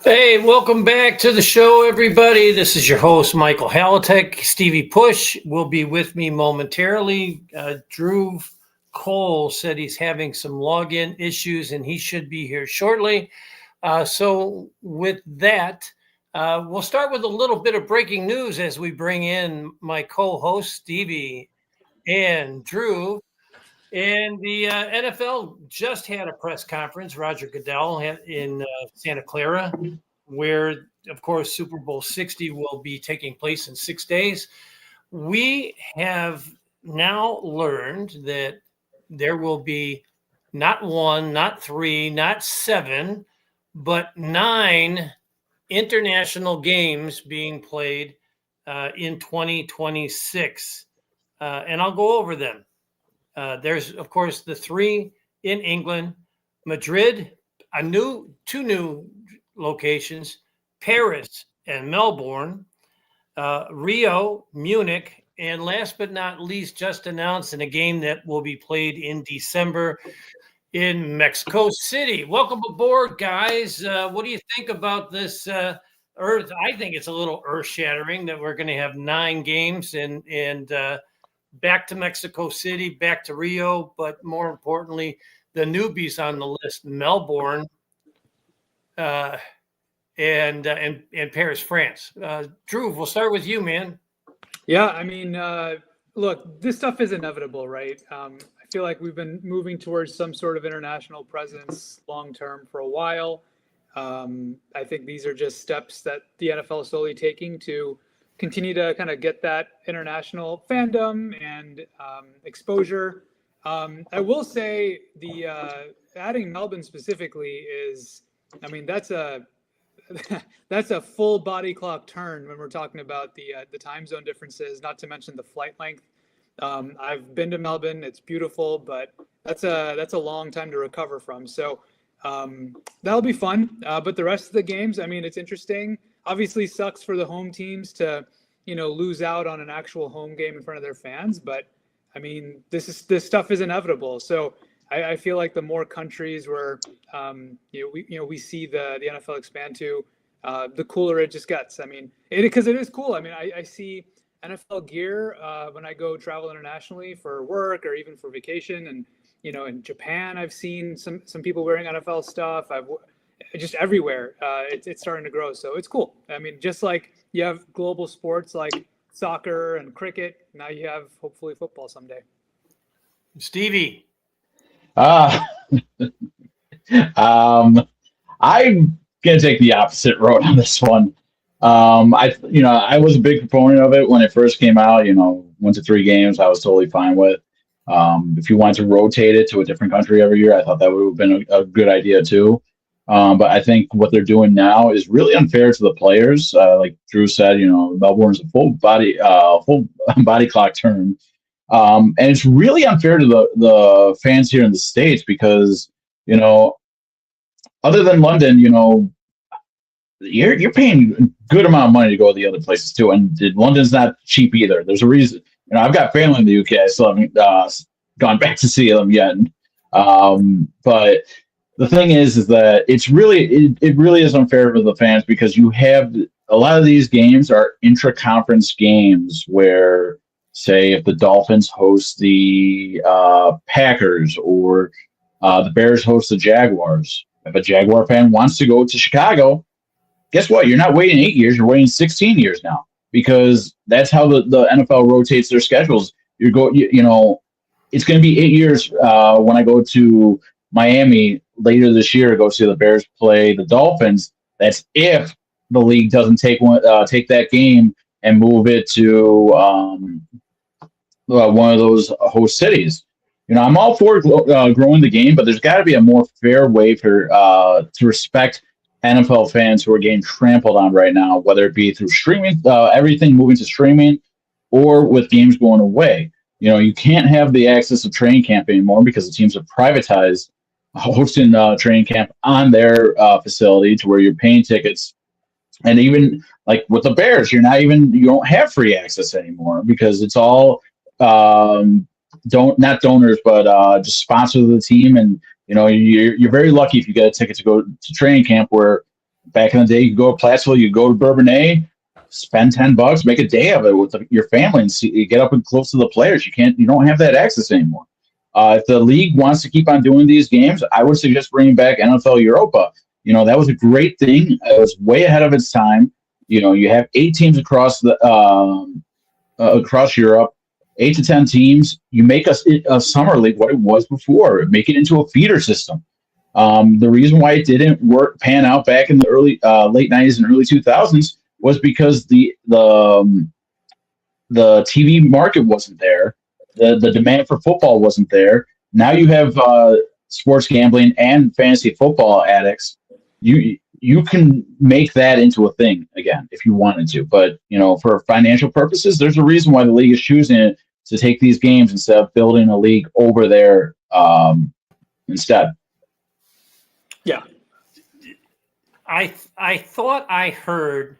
Hey, welcome back to the show, everybody. This is your host, Michael Halatek. Stevie Push will be with me momentarily. Dhruv Cole said he's having some login issues and he should be here shortly. So with that, we'll start with a little bit of breaking news as we bring in my co-host, Stevie and Dhruv. And the NFL just had a press conference, Roger Goodell in Santa Clara, where, of course, Super Bowl 60 will be taking place in 6 days. We have now learned that there will be not one, not three, not seven, but 9 international games being played in 2026. And I'll go over them. There's, of course, the 3 in England, Madrid, two new locations, Paris and Melbourne, Rio, Munich, and last but not least, just announced in a game that will be played in December in Mexico City. Welcome aboard, guys. What do you think about this Earth? I think it's a little earth-shattering that we're going to have 9 games and back to Mexico City, back to Rio, but more importantly, the newbies on the list, Melbourne and Paris, France. Dhruv, we'll start with you, man. Yeah, I mean, look, this stuff is inevitable, right? I feel like we've been moving towards some sort of international presence long-term for a while. I think these are just steps that the NFL is slowly taking to continue to kind of get that international fandom and exposure. I will say the adding Melbourne specifically is, I mean, that's a full body clock turn when we're talking about the time zone differences, not to mention the flight length. I've been to Melbourne; it's beautiful, but that's a long time to recover from. So that'll be fun. But the rest of the games, I mean, it's interesting. Obviously sucks for the home teams to, lose out on an actual home game in front of their fans. But I mean, this stuff is inevitable. So I feel like the more countries where, we see the NFL expand to, the cooler it just gets. I mean, because it is cool. I mean, I see NFL gear when I go travel internationally for work or even for vacation. And, in Japan, I've seen some people wearing NFL stuff. I've just everywhere. It's starting to grow. So it's cool. I mean, just like you have global sports like soccer and cricket, now you have hopefully football someday. Stevie. I'm gonna take the opposite road on this one. I was a big proponent of it when it first came out. 1 to 3 games, I was totally fine with. If you wanted to rotate it to a different country every year, I thought that would have been a good idea too. But I think what they're doing now is really unfair to the players. Like Drew said, Melbourne's a full body clock turn. And it's really unfair to the fans here in the States because, other than London, you're paying a good amount of money to go to the other places too. And London's not cheap either. There's a reason. I've got family in the UK. I still haven't gone back to see them yet. But the thing is that it really is unfair for the fans because you have a lot of these games are intra-conference games where, say, if the Dolphins host the Packers or the Bears host the Jaguars, if a Jaguar fan wants to go to Chicago, guess what? You're not waiting 8 years. You're waiting 16 years now because that's how the NFL rotates their schedules. It's going to be 8 years when I go to Miami later this year to go see the Bears play the Dolphins. That's if the league doesn't take that game and move it to one of those host cities. I'm all for growing the game, but there's got to be a more fair way for to respect NFL fans who are getting trampled on right now, whether it be through streaming, everything moving to streaming, or with games going away. You can't have the access to training camp anymore because the teams have privatized hosting training camp on their facility to where you're paying tickets. And even like with the Bears, you don't have free access anymore because it's all not donors, but just sponsors of the team. And you're very lucky if you get a ticket to go to training camp where back in the day, you go to Plattsville, you go to Bourbonnais, spend $10, make a day of it with your family, and see, you get up and close to the players. You don't have that access anymore. If the league wants to keep on doing these games, I would suggest bringing back NFL Europa. That was a great thing. It was way ahead of its time. You have 8 teams across across Europe, 8 to 10 teams. You make a summer league what it was before. Make it into a feeder system. The reason why it didn't pan out back in the late 90s and early 2000s was because the TV market wasn't there. The demand for football wasn't there. Now you have sports gambling and fantasy football addicts. You can make that into a thing again if you wanted to. But, for financial purposes, there's a reason why the league is choosing to take these games instead of building a league over there instead. Yeah. I thought I heard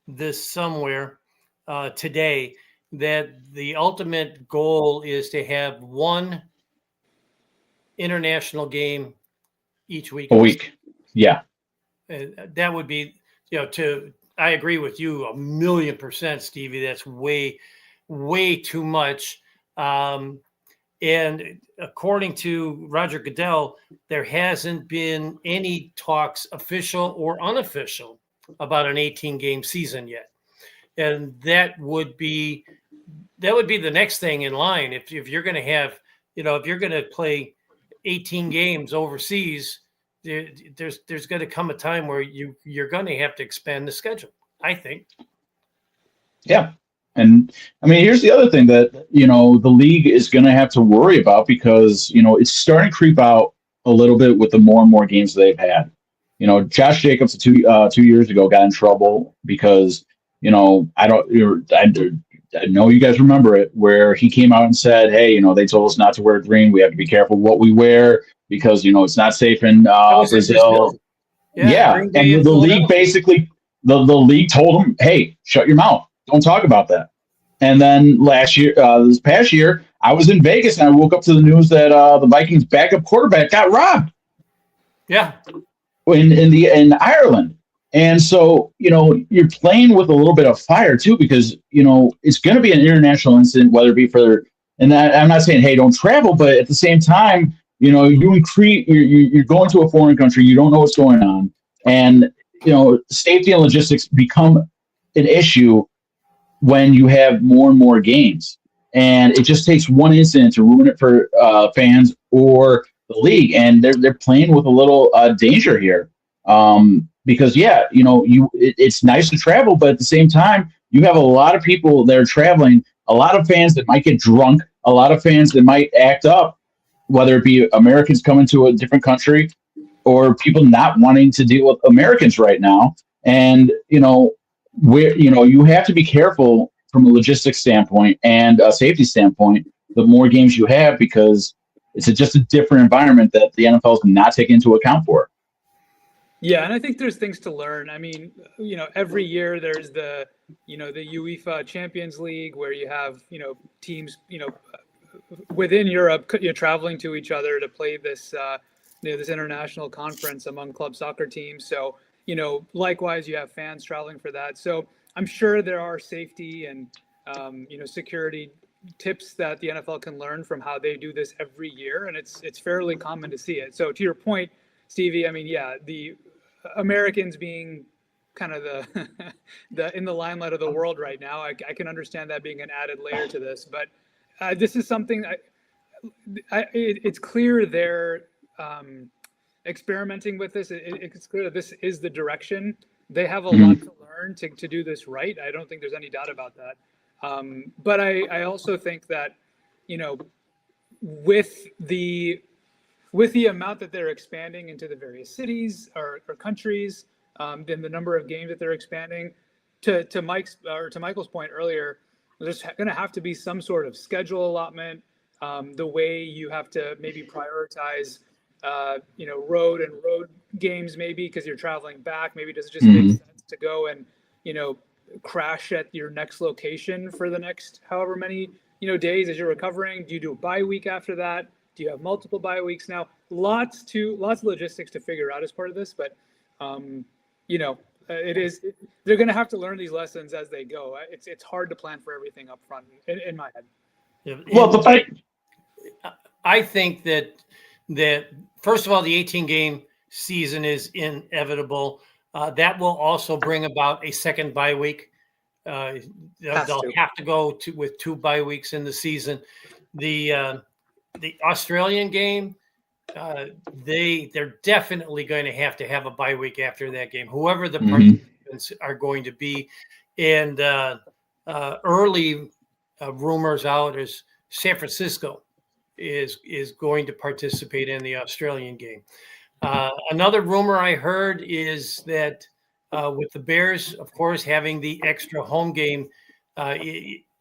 this somewhere today, that the ultimate goal is to have one international game each week. A week. Yeah. That would be, I agree with you 1,000,000%, Stevie. That's way, way too much. And according to Roger Goodell, there hasn't been any talks, official or unofficial, about an 18-game season yet. And that would be the next thing in line. If you're going to have, if you're going to play 18 games overseas, there's going to come a time where you're going to have to expand the schedule, I think. Yeah. And here's the other thing that, the league is going to have to worry about, because, it's starting to creep out a little bit with the more and more games they've had. Josh Jacobs 2 years ago got in trouble because, I know you guys remember it, where he came out and said, hey, they told us not to wear green. We have to be careful what we wear because, it's not safe in Brazil. Yeah. And the league basically, the league told him, hey, shut your mouth. Don't talk about that. And then this past year, I was in Vegas and I woke up to the news that the Vikings backup quarterback got robbed. Yeah. In Ireland. And so, you're playing with a little bit of fire too, because, it's going to be an international incident, whether it be and I'm not saying, hey, don't travel, but at the same time, you're going to a foreign country, you don't know what's going on. And, safety and logistics become an issue when you have more and more games. And it just takes one incident to ruin it for fans or the league. And they're playing with a little danger here. Because it's nice to travel, but at the same time, you have a lot of people that are traveling, a lot of fans that might get drunk, a lot of fans that might act up, whether it be Americans coming to a different country or people not wanting to deal with Americans right now. And, you have to be careful from a logistics standpoint and a safety standpoint, the more games you have, because it's just a different environment that the NFL is not taking into account for. Yeah, and I think there's things to learn. Every year there's the UEFA Champions League, where you have, teams, within Europe, traveling to each other to play this, this international conference among club soccer teams. So, likewise, you have fans traveling for that. So I'm sure there are safety and, security tips that the NFL can learn from how they do this every year. And it's fairly common to see it. So to your point, Stevie, the Americans being kind of the in the limelight of the world right now, I can understand that being an added layer to this. But this is something it's clear they're experimenting with this. It's clear that this is the direction. They have a lot to learn to do this right. I don't think there's any doubt about that. But I also think that, with the amount that they're expanding into the various cities or countries, then the number of games that they're expanding, to Michael's point earlier, there's going to have to be some sort of schedule allotment. The way you have to maybe prioritize, road games, maybe because you're traveling back. Maybe does it just make sense to go and, crash at your next location for the next however many, days as you're recovering? Do you do a bye week after that? Do you have multiple bye weeks? Now, lots of logistics to figure out as part of this, but they're going to have to learn these lessons as they go. It's hard to plan for everything up front in my head. Well, the fight. I think that first of all, the 18-game season is inevitable. That will also bring about a second bye week. They'll have to go with 2 bye weeks in the season. The Australian game, they're definitely going to have a bye week after that game. Whoever the participants are going to be, and early rumors out is San Francisco is going to participate in the Australian game. Another rumor I heard is that with the Bears, of course, having the extra home game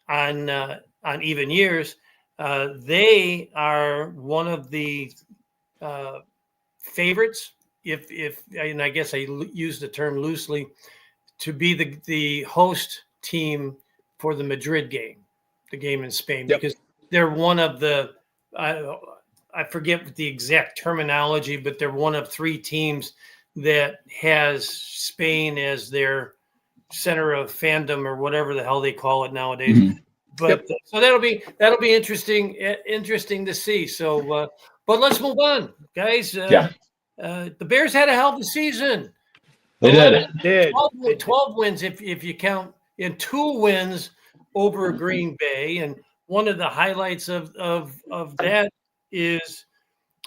on even years, they are one of the favorites. And I guess I use the term loosely, to be the host team for the Madrid game, the game in Spain, because they're one of the I forget the exact terminology, but they're one of 3 teams that has Spain as their center of fandom, or whatever the hell they call it nowadays. But so that'll be interesting to see. So, but let's move on, guys. The Bears had a hell of a season. They did. 12 wins if you count, and 2 wins over Green Bay. And one of the highlights of that is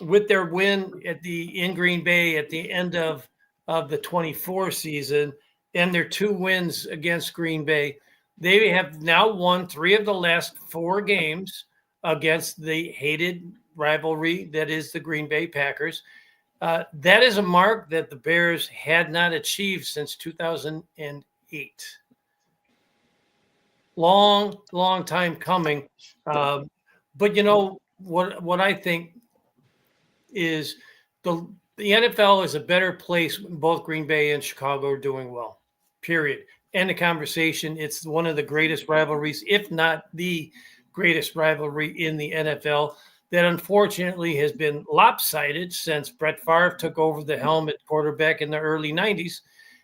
with their win in Green Bay at the end of the 24 season, and their 2 wins against Green Bay, they have now won 3 of the last 4 games against the hated rivalry that is the Green Bay Packers. That is a mark that the Bears had not achieved since 2008. Long time coming. But you know what I think is the NFL is a better place when both Green Bay and Chicago are doing well. Period. End of conversation. It's one of the greatest rivalries, if not the greatest rivalry in the NFL, that unfortunately has been lopsided since Brett Favre took over the helm at quarterback in the early 90s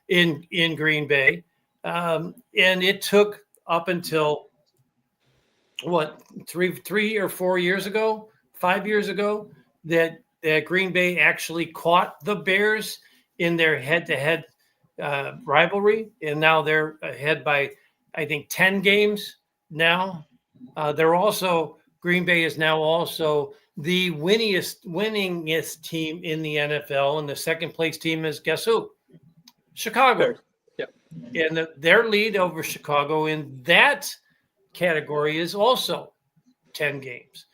in Green Bay. And it took up until, 3 or 4 years ago, 5 years ago, that Green Bay actually caught the Bears in their head-to-head rivalry. And now they're ahead by, I think, 10 games now. Green Bay is now also the winningest team in the NFL, and the second place team is, guess who? Chicago. Yep. And their lead over Chicago in that category is also 10 games.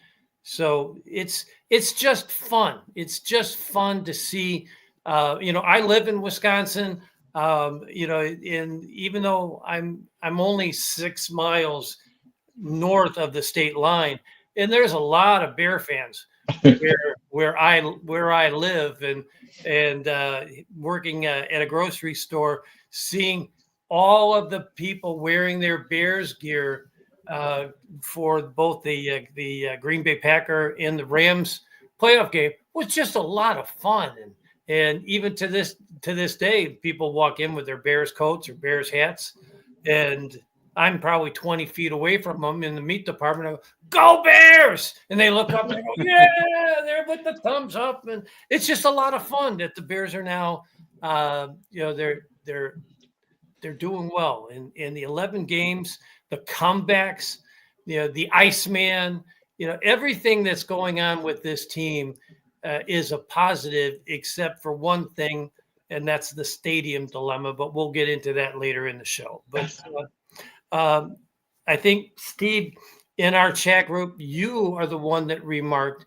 So it's just fun. It's just fun to see. I live in Wisconsin. And even though I'm only 6 miles north of the state line, and there's a lot of Bear fans where I live, and working at a grocery store, seeing all of the people wearing their Bears gear for both the Green Bay Packer and the Rams playoff game was just a lot of fun. And even to this day, people walk in with their Bears coats or Bears hats, and I'm probably 20 feet away from them in the meat department. I go, "Go Bears!" And they look up and they go, "Yeah!" They're with the thumbs up, and it's just a lot of fun that the Bears are now, they're doing well in the 11 games, the comebacks, the Iceman, everything that's going on with this team is a positive, except for one thing, and that's the stadium dilemma. But we'll get into that later in the show. But I think, Steve, in our chat group, you are the one that remarked,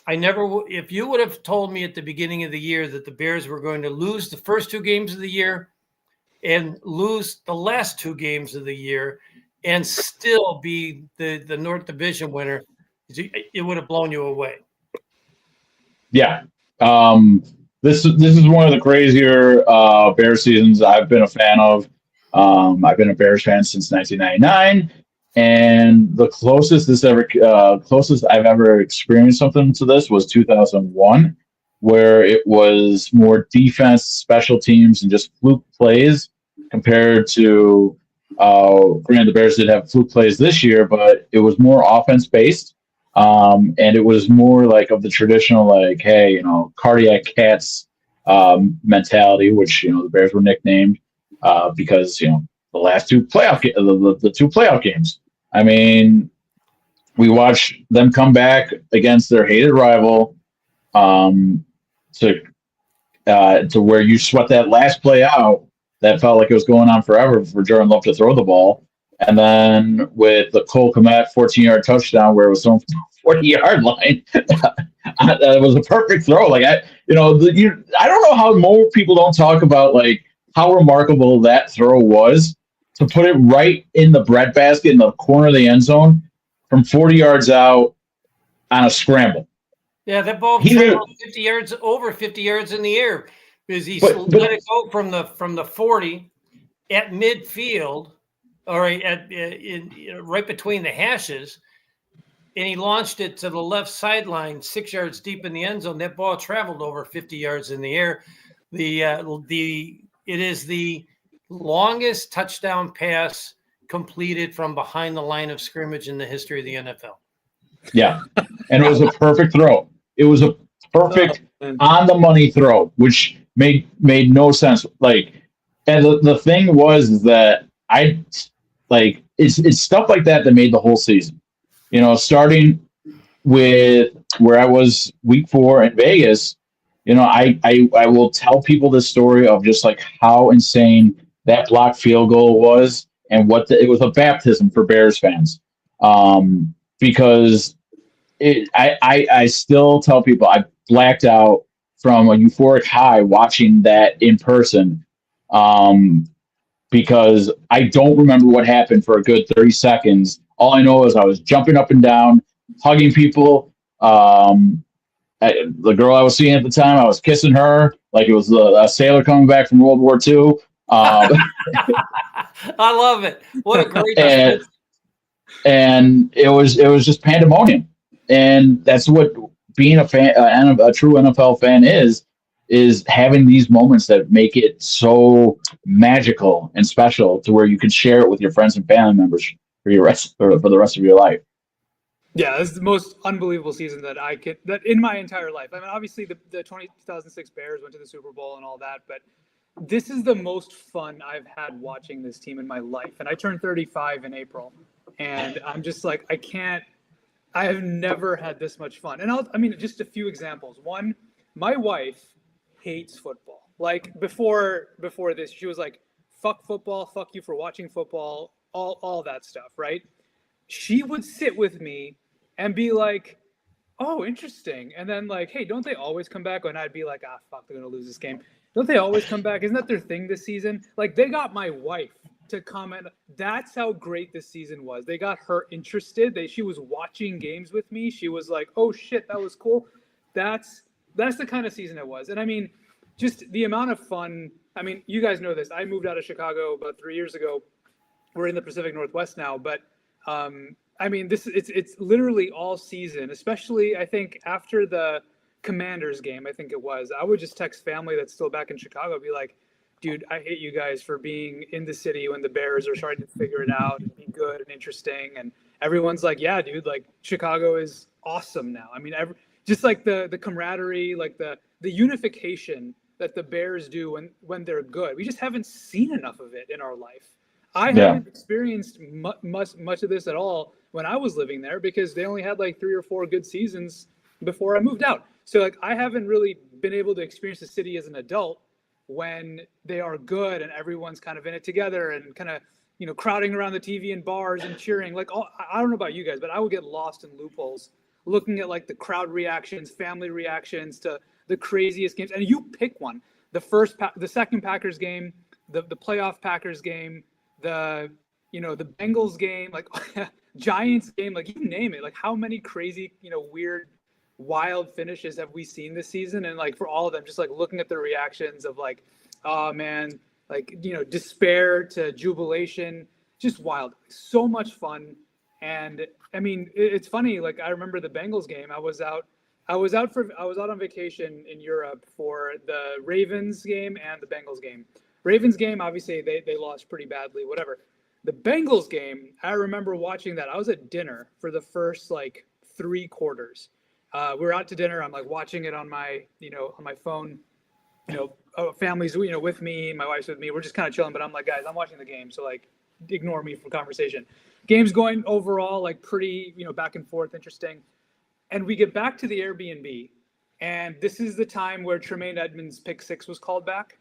if you would have told me at the beginning of the year that the Bears were going to lose the first 2 games of the year and lose the last 2 games of the year and still be the North Division winner, it would have blown you away. Yeah. This is one of the crazier Bear seasons I've been a fan of. I've been a Bears fan since 1999, and the closest I've ever experienced something to this was 2001. where it was more defense, special teams, and just fluke plays compared to, granted, the Bears did have fluke plays this year, but it was more offense based. And it was more like of the traditional, like, hey, cardiac cats mentality, which, the Bears were nicknamed because, the last two the two playoff games. I mean, we watched them come back against their hated rival to where you sweat that last play out. That felt like it was going on forever for Jordan Love to throw the ball. And then with the Cole Kmet 14-yard touchdown where it was thrown from the 40-yard line, that was a perfect throw. Like, I don't know how more people don't talk about, like, how remarkable that throw was to put it right in the breadbasket in the corner of the end zone from 40 yards out on a scramble. Yeah, that ball traveled 50 yards, over 50 yards in the air because he let it go from the 40 at midfield, or right between the hashes, and he launched it to the left sideline 6 yards deep in the end zone. That ball traveled over 50 yards in the air. It is the longest touchdown pass completed from behind the line of scrimmage in the history of the NFL. Yeah, and it was a perfect throw. It was a perfect on the money throw, which made no sense. Like, and the thing was that it's stuff like that made the whole season. Starting with where I was week 4 in Vegas. I will tell people this story of just like how insane that blocked field goal was, and it was a baptism for Bears fans, because I still tell people I blacked out from a euphoric high watching that in person, because I don't remember what happened for a good 30 seconds. All I know is I was jumping up and down, hugging people. The girl I was seeing at the time, I was kissing her like it was a sailor coming back from World War II. I love it. What a great and it was just pandemonium. And that's what being a true NFL fan is having these moments that make it so magical and special to where you can share it with your friends and family members for the rest of your life. Yeah, this is the most unbelievable season that in my entire life. I mean, obviously the 2006 Bears went to the Super Bowl and all that, but this is the most fun I've had watching this team in my life. And I turned 35 in April, and I'm just like, I have never had this much fun. And just a few examples. One, my wife hates football. Like before this, she was like, fuck football, fuck you for watching football, all that stuff, right? She would sit with me and be like, oh, interesting. And then like, hey, don't they always come back? And I'd be like, fuck, they're going to lose this game. Don't they always come back? Isn't that their thing this season? Like, they got my wife to comment. That's how great this season was. They got her interested. She was watching games with me. She was like, oh shit, that was cool. That's the kind of season it was. And I mean, just the amount of fun. I mean, you guys know this. I moved out of Chicago about 3 years ago. We're in the Pacific Northwest now, but I mean, it's literally all season, especially I think after the Commanders game, I think it was. I would just text family that's still back in Chicago, be like, dude, I hate you guys for being in the city when the Bears are starting to figure it out and be good and interesting. And everyone's like, yeah, dude, like Chicago is awesome now. I mean, just like the camaraderie, like the unification that the Bears do when they're good. We just haven't seen enough of it in our life. I haven't experienced much of this at all when I was living there, because they only had like 3 or 4 good seasons before I moved out. So like I haven't really been able to experience the city as an adult when they are good and everyone's kind of in it together and kind of, crowding around the TV in bars and cheering. Like, I don't know about you guys, but I would get lost in loopholes looking at like the crowd reactions, family reactions to the craziest games. And you pick one: the second Packers game, the playoff Packers game, the Bengals game, like Giants game, like you name it. Like how many crazy, weird, wild finishes have we seen this season? And like for all of them, just like looking at the reactions of like, oh man, like, despair to jubilation, just wild, so much fun. And I mean, it's funny. Like I remember the Bengals game. I was out I was out on vacation in Europe for the Ravens game and the Bengals game. Ravens game, obviously they lost pretty badly, whatever. The Bengals game, I remember watching that. I was at dinner for the first like 3 quarters. We were out to dinner. I'm like watching it on my phone. Family's with me, my wife's with me. We're just kind of chilling, but I'm like, guys, I'm watching the game, so like ignore me for conversation. Game's going overall like pretty, back and forth, interesting. And we get back to the Airbnb, and this is the time where Tremaine Edmonds' pick 6 was called back.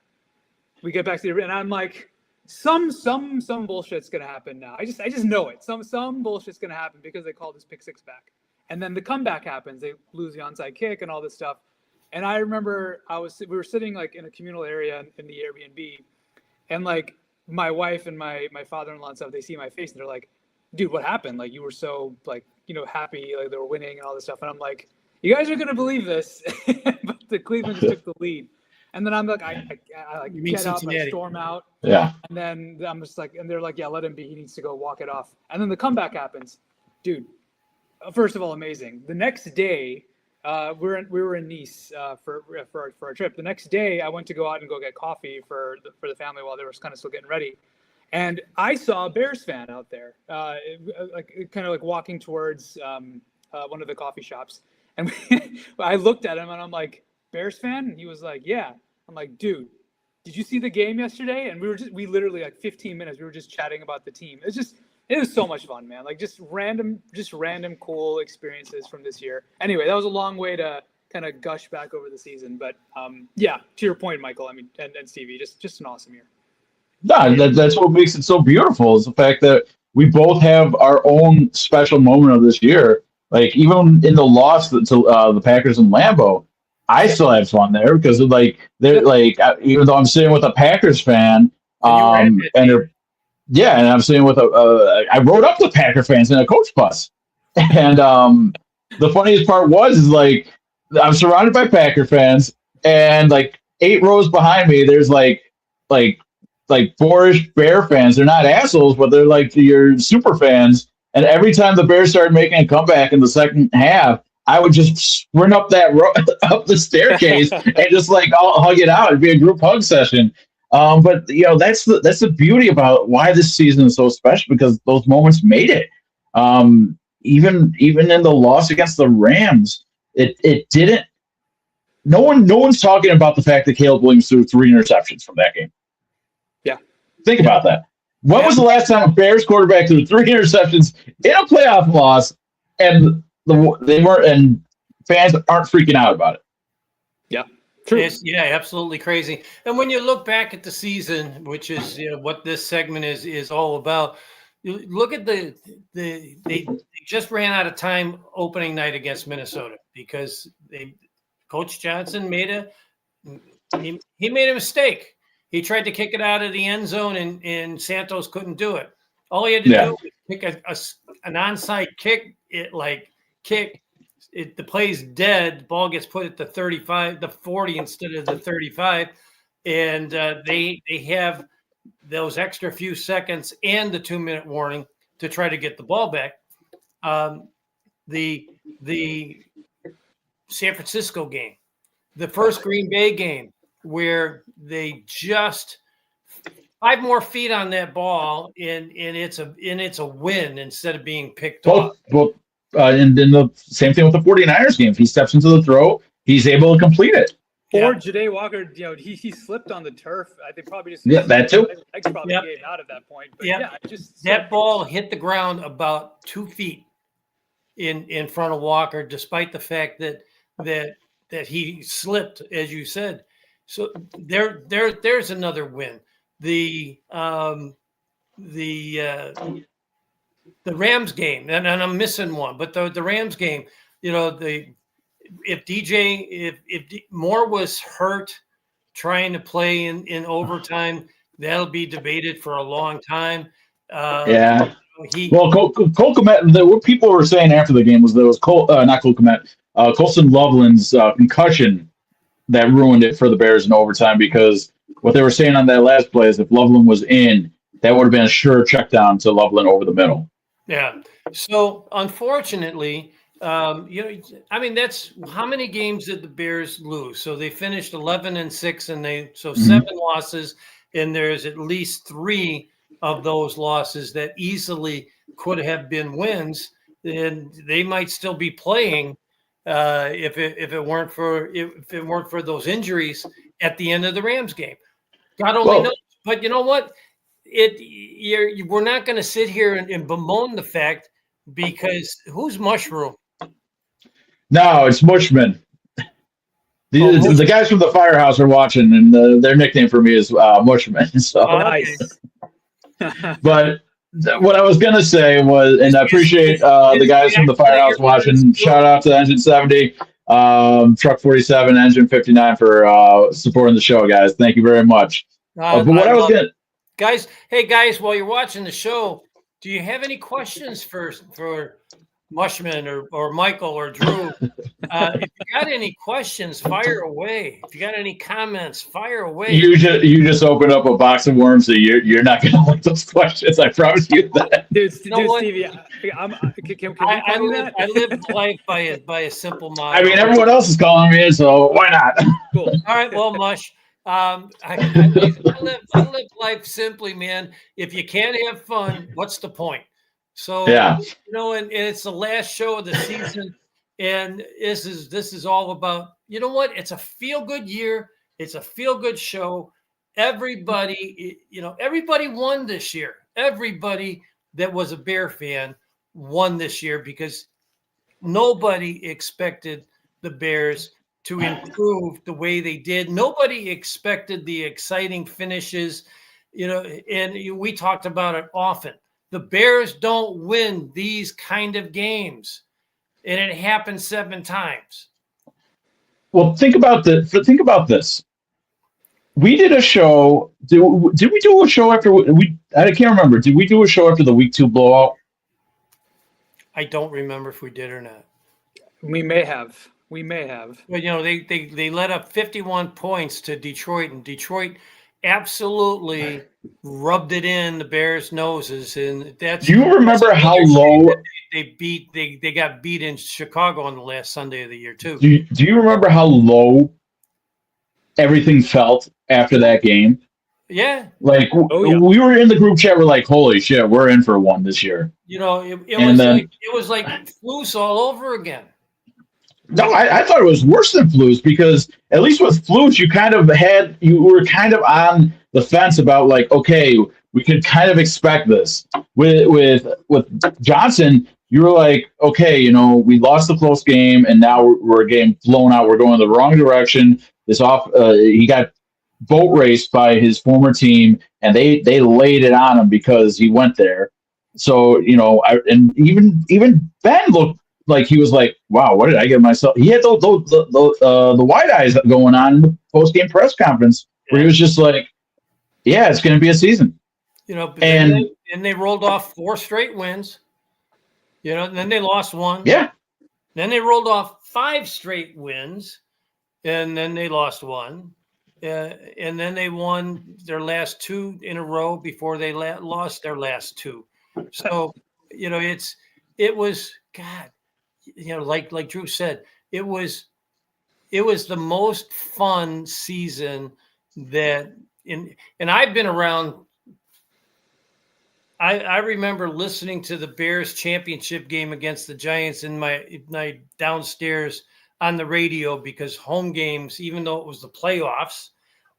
We get back to the, and I'm like, some bullshit's gonna happen now. I just know it. Some bullshit's gonna happen because they called this pick 6 back, and then the comeback happens. They lose the onside kick and all this stuff. And I remember we were sitting like in a communal area in the Airbnb, and like my wife and my father-in-law and stuff, they see my face and they're like, dude, what happened? Like you were so like, happy, like they were winning and all this stuff. And I'm like, you guys are going to believe this, but the Cleveland just took the lead. And then I'm like, I like get up, I storm out. Yeah. And then I'm just like, and they're like, yeah, let him be. He needs to go walk it off. And then the comeback happens. Dude, first of all, amazing. The next day, we were in Nice for our trip. The next day, I went to go out and go get coffee for the family while they were kind of still getting ready, and I saw a Bears fan out there, kind of like walking towards one of the coffee shops. And I looked at him and I'm like, Bears fan? And he was like, yeah. I'm like, dude, did you see the game yesterday? And we literally like 15 minutes, we were just chatting about the team. It was so much fun, man. Like just random cool experiences from this year. Anyway, that was a long way to kind of gush back over the season. But yeah, to your point, Michael, I mean, and Stevie, just an awesome year. No, that's what makes it so beautiful is the fact that we both have our own special moment of this year. Like even in the loss to the Packers in Lambeau, I still have fun there because they're like, even though I'm sitting with a Packers fan, and I'm sitting with I rode up the Packer fans in a coach bus, and the funniest part is like I'm surrounded by Packer fans, and like 8 rows behind me, there's like boorish Bear fans. They're not assholes, but they're like your super fans. And every time the Bears started making a comeback in the second half, I would just sprint up up the staircase and just like I'll hug it out. It'd be a group hug session. But that's the beauty about why this season is so special, because those moments made it. Even in the loss against the Rams, it didn't. No one's talking about the fact that Caleb Williams threw 3 interceptions from that game. Yeah, think about that. When was the last time a Bears quarterback threw 3 interceptions in a playoff loss, and they weren't, and fans aren't freaking out about it? Yeah. True. Yeah, absolutely crazy. And when you look back at the season, which is what this segment is all about, you look at they just ran out of time opening night against Minnesota because Coach Johnson made a mistake. He tried to kick it out of the end zone, and Santos couldn't do it. All he had to do was kick an onside kick. The play's dead. The ball gets put at the 35, the 40 instead of the 35, and they have those extra few seconds and the 2-minute warning to try to get the ball back. The San Francisco game, the first Green Bay game, where they just 5 more feet on that ball, and it's a win instead of being picked off. And then the same thing with the 49ers game. If he steps into the throw, he's able to complete it. Or Ja'Day Walker, he slipped on the turf. I think probably just that too. Legs probably gave out at that point. But that ball hit the ground about 2 feet in front of Walker, despite the fact that he slipped, as you said. So there's another win. The Rams game, and I'm missing one, but the Rams game, if Moore was hurt trying to play in overtime, that'll be debated for a long time. Cole Kmet, what people were saying after the game was there was not Cole Kmet, Colston Loveland's concussion that ruined it for the Bears in overtime, because what they were saying on that last play is if Loveland was in, that would have been a sure check down to Loveland over the middle. Yeah. So unfortunately, I mean, that's how many games did the Bears lose? So they finished 11-6, and Mhm. 7 losses, and there's at least 3 of those losses that easily could have been wins, and they might still be playing if it weren't for those injuries at the end of the Rams game. God only knows. But you know what? We're not going to sit here and bemoan the fact, because who's Mushroom? No, it's Mushman. The guys from the Firehouse are watching, and their nickname for me is Mushman. So Nice. But what I was gonna say was, and I appreciate the guys from the Firehouse watching. Shout out to Engine 70, Truck 47, Engine 59 for supporting the show, guys. Thank you very much. But what I was gonna, guys, hey guys, while you're watching the show, do you have any questions for Mushman or Michael or Drew? If you got any questions, fire away. If you got any comments, fire away. you just opened up a box of worms, so you're not gonna like those questions. I promise you that. Dude, Stevie, I live life by a simple motto. I mean, everyone else is calling me, so why not? Cool. All right, well, Mush, I live life simply, man. If you can't have fun, what's the point? So yeah, and it's the last show of the season, and this is all about, you know what? It's a feel-good year. It's a feel-good show. Everybody won this year. Everybody that was a Bear fan won this year, because nobody expected the Bears to improve the way they did. Nobody expected the exciting finishes, and we talked about it often. The Bears don't win these kind of games, and it happened 7 times. Well, think about this. We did a show. Did we do a show after I can't remember. Did we do a show after the week 2 blowout? I don't remember if we did or not. We may have. Well, they let up 51 points to Detroit, and Detroit absolutely rubbed it in the Bears' noses. And that's. Do you remember how low they got beat in Chicago on the last Sunday of the year too? Do you remember how low everything felt after that game? Yeah. Like we were in the group chat. We're like, holy shit, we're in for one this year. It was like flus all over again. No, I thought it was worse than flus, because at least with flus, you were kind of on the fence about, like, okay, we could kind of expect this. With Johnson, you were like, okay, we lost the close game, and now we're getting blown out. We're going the wrong direction. He got boat raced by his former team, and they laid it on him because he went there. So and even Ben looked like he was like, wow, what did I get myself? He had the wide eyes going on in the post-game press conference, where he was just like, yeah, it's going to be a season. And they rolled off 4 straight wins. And then they lost 1. Yeah. Then they rolled off 5 straight wins, and then they lost 1. And then they won their last 2 in a row before they lost their last 2. So, it was, God, like Drew said, it was the most fun season and I've been around. I remember listening to the Bears championship game against the Giants in my downstairs on the radio, because home games, even though it was the playoffs,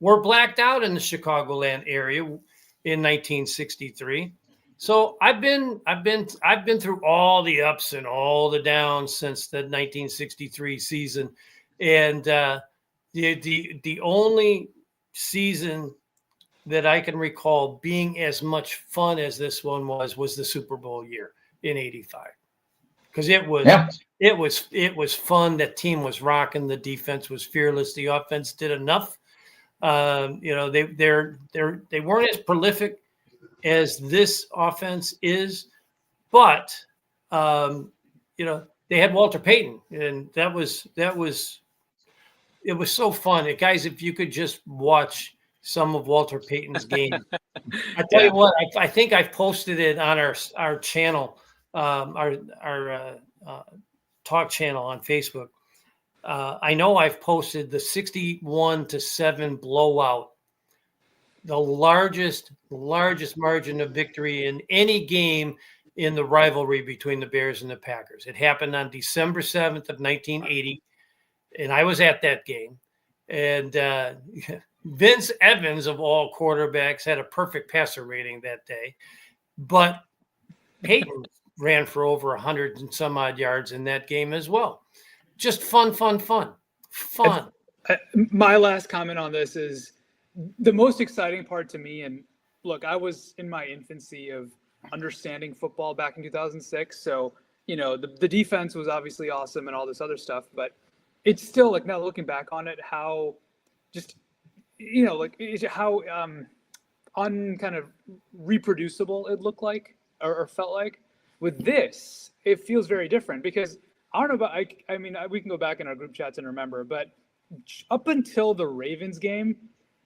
were blacked out in the Chicagoland area in 1963. So I've been through all the ups and all the downs since the 1963 season, and the only season that I can recall being as much fun as this one was the Super Bowl year in '85, because it was fun. That team was rocking. The defense was fearless. The offense did enough. They weren't as prolific as this offense is, but they had Walter Payton, and it was so fun. Guys, if you could just watch some of Walter Payton's game, I tell you what, I think I've posted it on our channel, our talk channel on Facebook. I know I've posted the 61-7 blowout, the largest margin of victory in any game in the rivalry between the Bears and the Packers. It happened on December 7th of 1980, and I was at that game. And Vince Evans, of all quarterbacks, had a perfect passer rating that day. But Peyton ran for over 100 and some odd yards in that game as well. Just fun. My last comment on this is the most exciting part to me. And look, I was in my infancy of understanding football back in 2006. So, the defense was obviously awesome and all this other stuff, but it's still like, now looking back on it, how just, how kind of reproducible it looked like or felt like. With this, it feels very different because I don't know about, I mean, we can go back in our group chats and remember, but up until the Ravens game,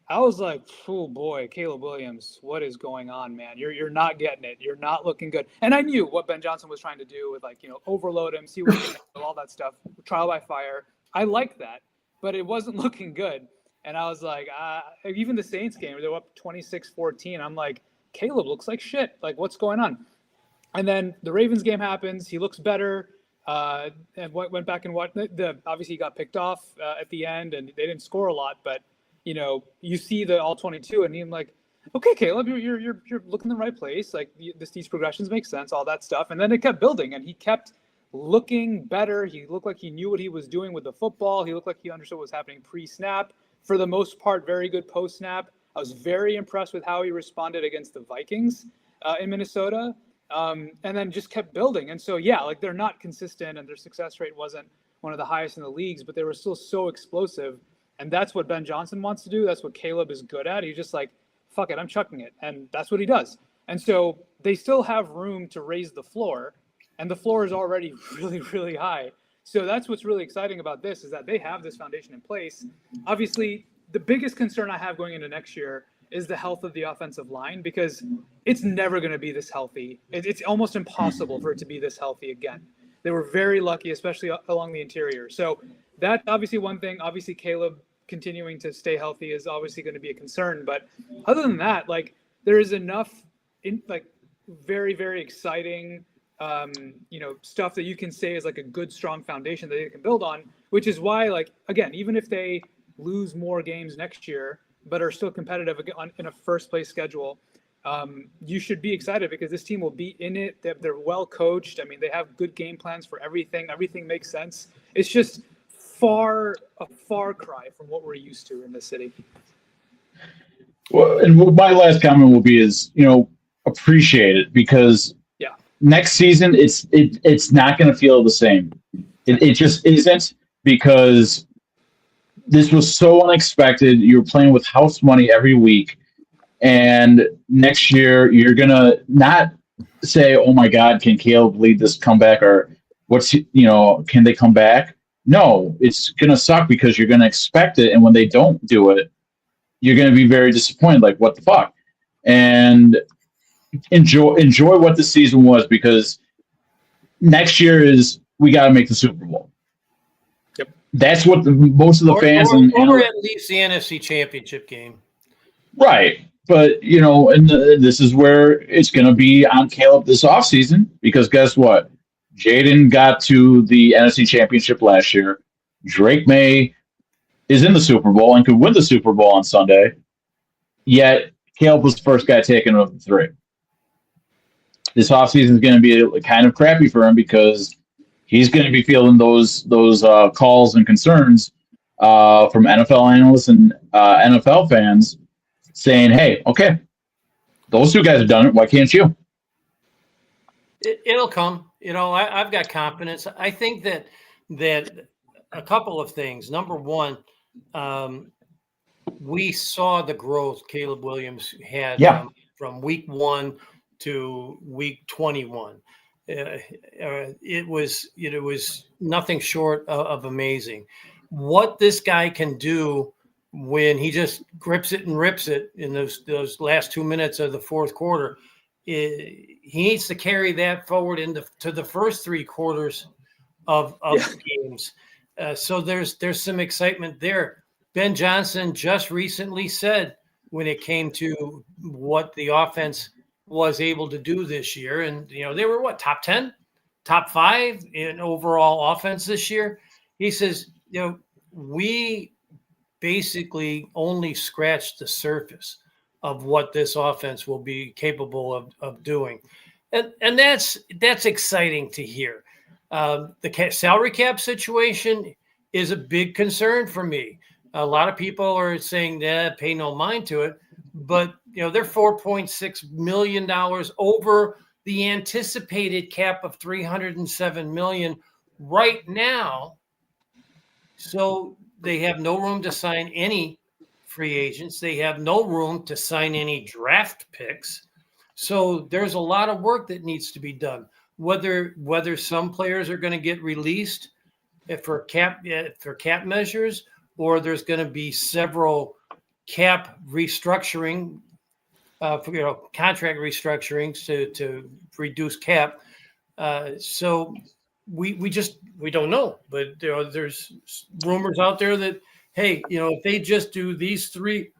I was like, oh boy, Caleb Williams, what is going on, man? You're not getting it. You're not looking good. And I knew what Ben Johnson was trying to do with overload him, see what he can do, all that stuff, trial by fire. I like that, but it wasn't looking good. And I was like, even the Saints game, they were up 26-14. I'm like, Caleb looks like shit. Like, what's going on? And then the Ravens game happens. He looks better. And went back and obviously he got picked off at the end, and they didn't score a lot. But you see the all 22, and I'm like, okay, Caleb, you're looking in the right place. Like these progressions make sense, all that stuff. And then it kept building, and he kept looking better. He looked like he knew what he was doing with the football. He looked like he understood what was happening pre-snap. For the most part, very good post-snap. I was very impressed with how he responded against the Vikings in Minnesota. And then just kept building. And so, yeah, like they're not consistent, and their success rate wasn't one of the highest in the leagues, but they were still so explosive. And that's what Ben Johnson wants to do. That's what Caleb is good at. He's just like, fuck it, I'm chucking it. And that's what he does. And so they still have room to raise the floor, and the floor is already really, really high. So that's what's really exciting about this, is that they have this foundation in place. Obviously, the biggest concern I have going into next year is the health of the offensive line, because it's never going to be this healthy. It's almost impossible for it to be this healthy again. They were very lucky, especially along the interior. So that's obviously one thing. Obviously, Caleb continuing to stay healthy is obviously going to be a concern. But other than that, like there is enough very, very exciting, stuff that you can say is like a good, strong foundation that they can build on, which is why, like, again, even if they lose more games next year, but are still competitive in a first place schedule, you should be excited because this team will be in it. They're well coached. I mean, they have good game plans for everything. Everything makes sense. It's just a far cry from what we're used to in this city. Well, and my last comment will be appreciate it, because next season it's not going to feel the same. It just isn't, because this was so unexpected. You're playing with house money every week. And next year, you're going to not say, oh, my God, can Caleb lead this comeback? Or can they come back? No, it's going to suck because you're going to expect it. And when they don't do it, you're going to be very disappointed. Like, what the fuck? And enjoy what the season was, because next year we got to make the Super Bowl. That's what most of the fans or at least the NFC Championship game, right? But and this is where it's going to be on Caleb this offseason, because guess what? Jaden got to the NFC Championship last year. Drake May is in the Super Bowl and could win the Super Bowl on Sunday. Yet Caleb was the first guy taken of the three. This offseason is going to be kind of crappy for him, because he's going to be feeling those calls and concerns from NFL analysts and NFL fans saying, hey, okay, those two guys have done it. Why can't you? It'll come. I've got confidence. I think that a couple of things. Number one, we saw the growth Caleb Williams had from week 1 to week 21. It was nothing short of amazing. What this guy can do when he just grips it and rips it in those last 2 minutes of the fourth quarter, he needs to carry that forward to the first 3 quarters of games. So there's some excitement there. Ben Johnson just recently said when it came to what the offense was able to do this year, and they were top 10, top 5 in overall offense this year. He says, we basically only scratched the surface of what this offense will be capable of doing. And that's exciting to hear. The salary cap situation is a big concern for me. A lot of people are saying that pay no mind to it, but they're $4.6 million over the anticipated cap of $307 million right now. So they have no room to sign any free agents. They have no room to sign any draft picks. So there's a lot of work that needs to be done. Whether some players are going to get released for cap measures, or there's going to be several cap restructuring, contract restructurings to reduce cap. So we don't know, but there's rumors out there that, hey, if they just do these 3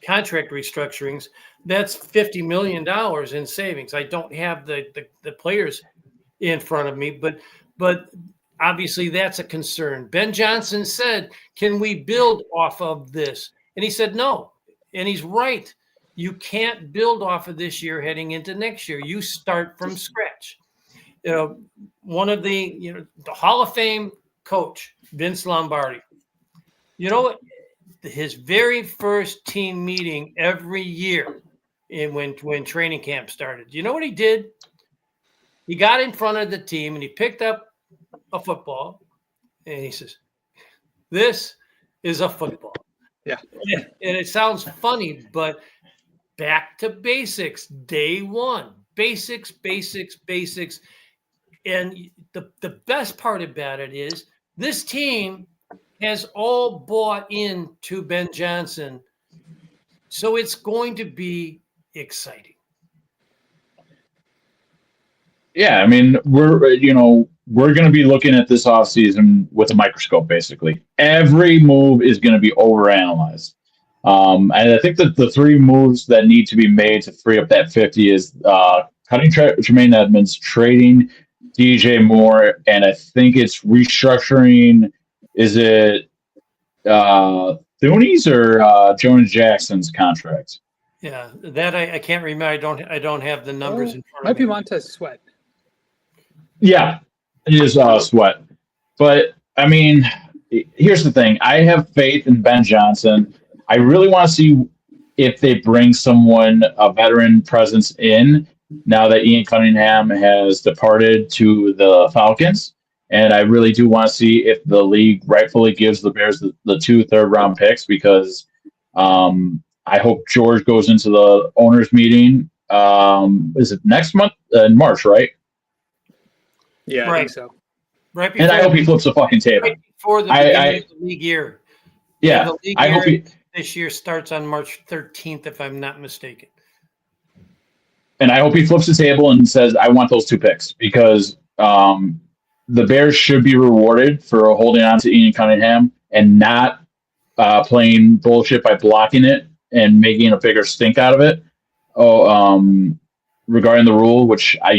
contract restructurings, that's $50 million in savings. I don't have the players in front of me, but obviously that's a concern. Ben Johnson said, can we build off of this? And he said no. And he's right. You can't build off of this year heading into next year. You start from scratch. One of the Hall of Fame coach, Vince Lombardi, his very first team meeting every year when training camp started, you know what he did? He got in front of the team and he picked up a football and he says, this is a football. Yeah. And it sounds funny, but back to basics, day one, basics. And the best part about it is this team has all bought into Ben Johnson. So it's going to be exciting. Yeah, I mean, we're going to be looking at this offseason with a microscope, basically. Every move is going to be overanalyzed. And I think that the 3 moves that need to be made to free up that 50 is cutting Tremaine Edmonds, trading DJ Moore, and I think it's restructuring. Is it Thuney's or Jonas Jackson's contract? Yeah, that I can't remember. I don't have the numbers in front Might of me. be Montez Sweat. Yeah, it is Sweat. But, I mean, here's the thing. I have faith in Ben Johnson. I really want to see if they bring a veteran presence in now that Ian Cunningham has departed to the Falcons. And I really do want to see if the league rightfully gives the Bears the 2 third-round picks, because I hope George goes into the owners' meeting. Is it next month? In March, right? Yeah, right. I think so. Right before, And I hope he flips the fucking table. Right before the beginning of the league year. Yeah, the league I hope year this year starts on March 13th, if I'm not mistaken. And I hope he flips the table and says, I want those 2 picks, because the Bears should be rewarded for holding on to Ian Cunningham and not playing bullshit by blocking it and making a bigger stink out of it. Regarding the rule, which I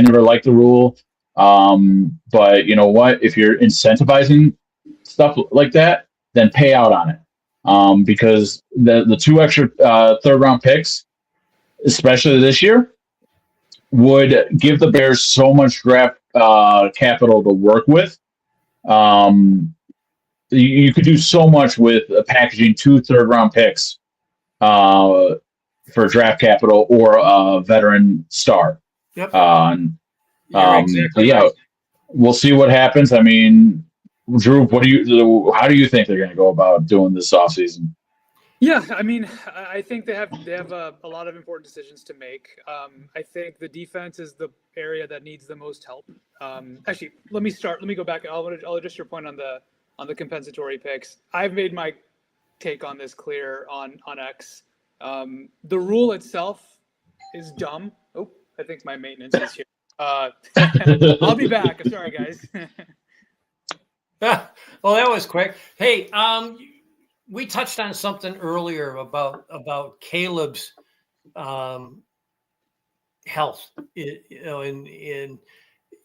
never liked the rule. But you know what? If you're incentivizing stuff like that, then pay out on it. Because the 2 extra third-round picks, especially this year, would give the Bears so much draft capital to work with. You could do so much with packaging 2 third-round picks for draft capital or a veteran star. Yep. Exactly yeah, right. We'll see what happens. I mean, Drew, how do you think they're going to go about doing this offseason? Yeah, I mean, I think they have a lot of important decisions to make. I think the defense is the area that needs the most help. Actually, let me go back. I'll address your point on the compensatory picks. I've made my take on this clear on X. The rule itself is dumb. Oh, I think my maintenance is here. I'll be back. Sorry, guys. Well, that was quick. Hey, we touched on something earlier about Caleb's health. And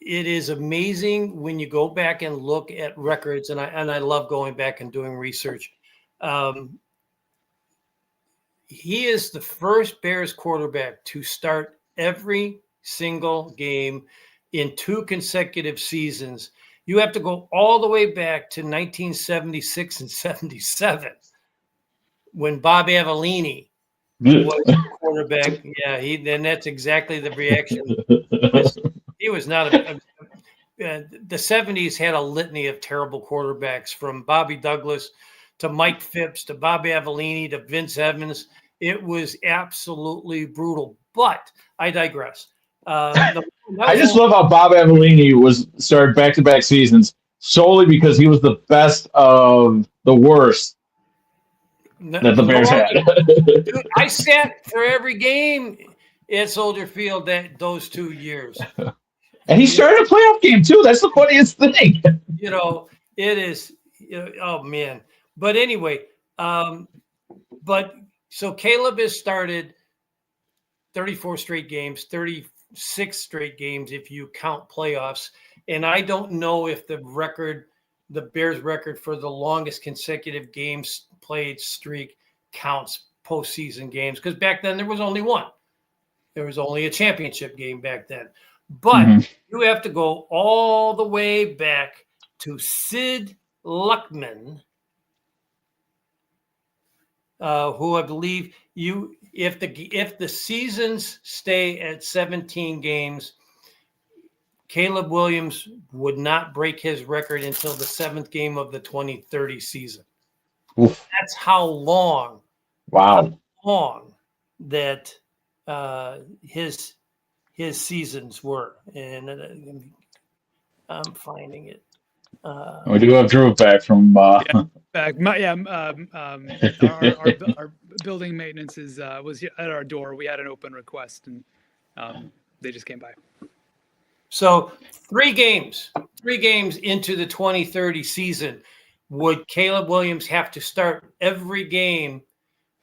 it is amazing when you go back and look at records, and I love going back and doing research. He is the first Bears quarterback to start every single game in 2 consecutive seasons. You have to go all the way back to 1976 and 77 when Bob Avellini was the quarterback. Yeah, then that's exactly the reaction. He was not the 70s had a litany of terrible quarterbacks, from Bobby Douglas to Mike Phipps to Bob Avellini to Vince Evans. It was absolutely brutal, but I digress. I just love how Bob Avellini started back-to-back seasons solely because he was the best of the worst that the Bears had. Dude, I sat for every game at Soldier Field those 2 years. And he started a playoff game too. That's the funniest thing. It is. Oh man. But anyway, so Caleb has started 34 straight games, 36 straight games if you count playoffs. And I don't know if the Bears record for the longest consecutive games played streak counts postseason games, because back then there was only one. There was only a championship game back then. But you have to go all the way back to Sid Luckman, who I believe if the seasons stay at 17 games, Caleb Williams would not break his record until the 7th game of the 2030 season. Oof. That's how long. Wow. How long that his seasons were, and I'm finding it. We do have Drew back from. Back. Our building maintenance was at our door. We had an open request, and they just came by. So 3 games into the 2030 season, would Caleb Williams have to start every game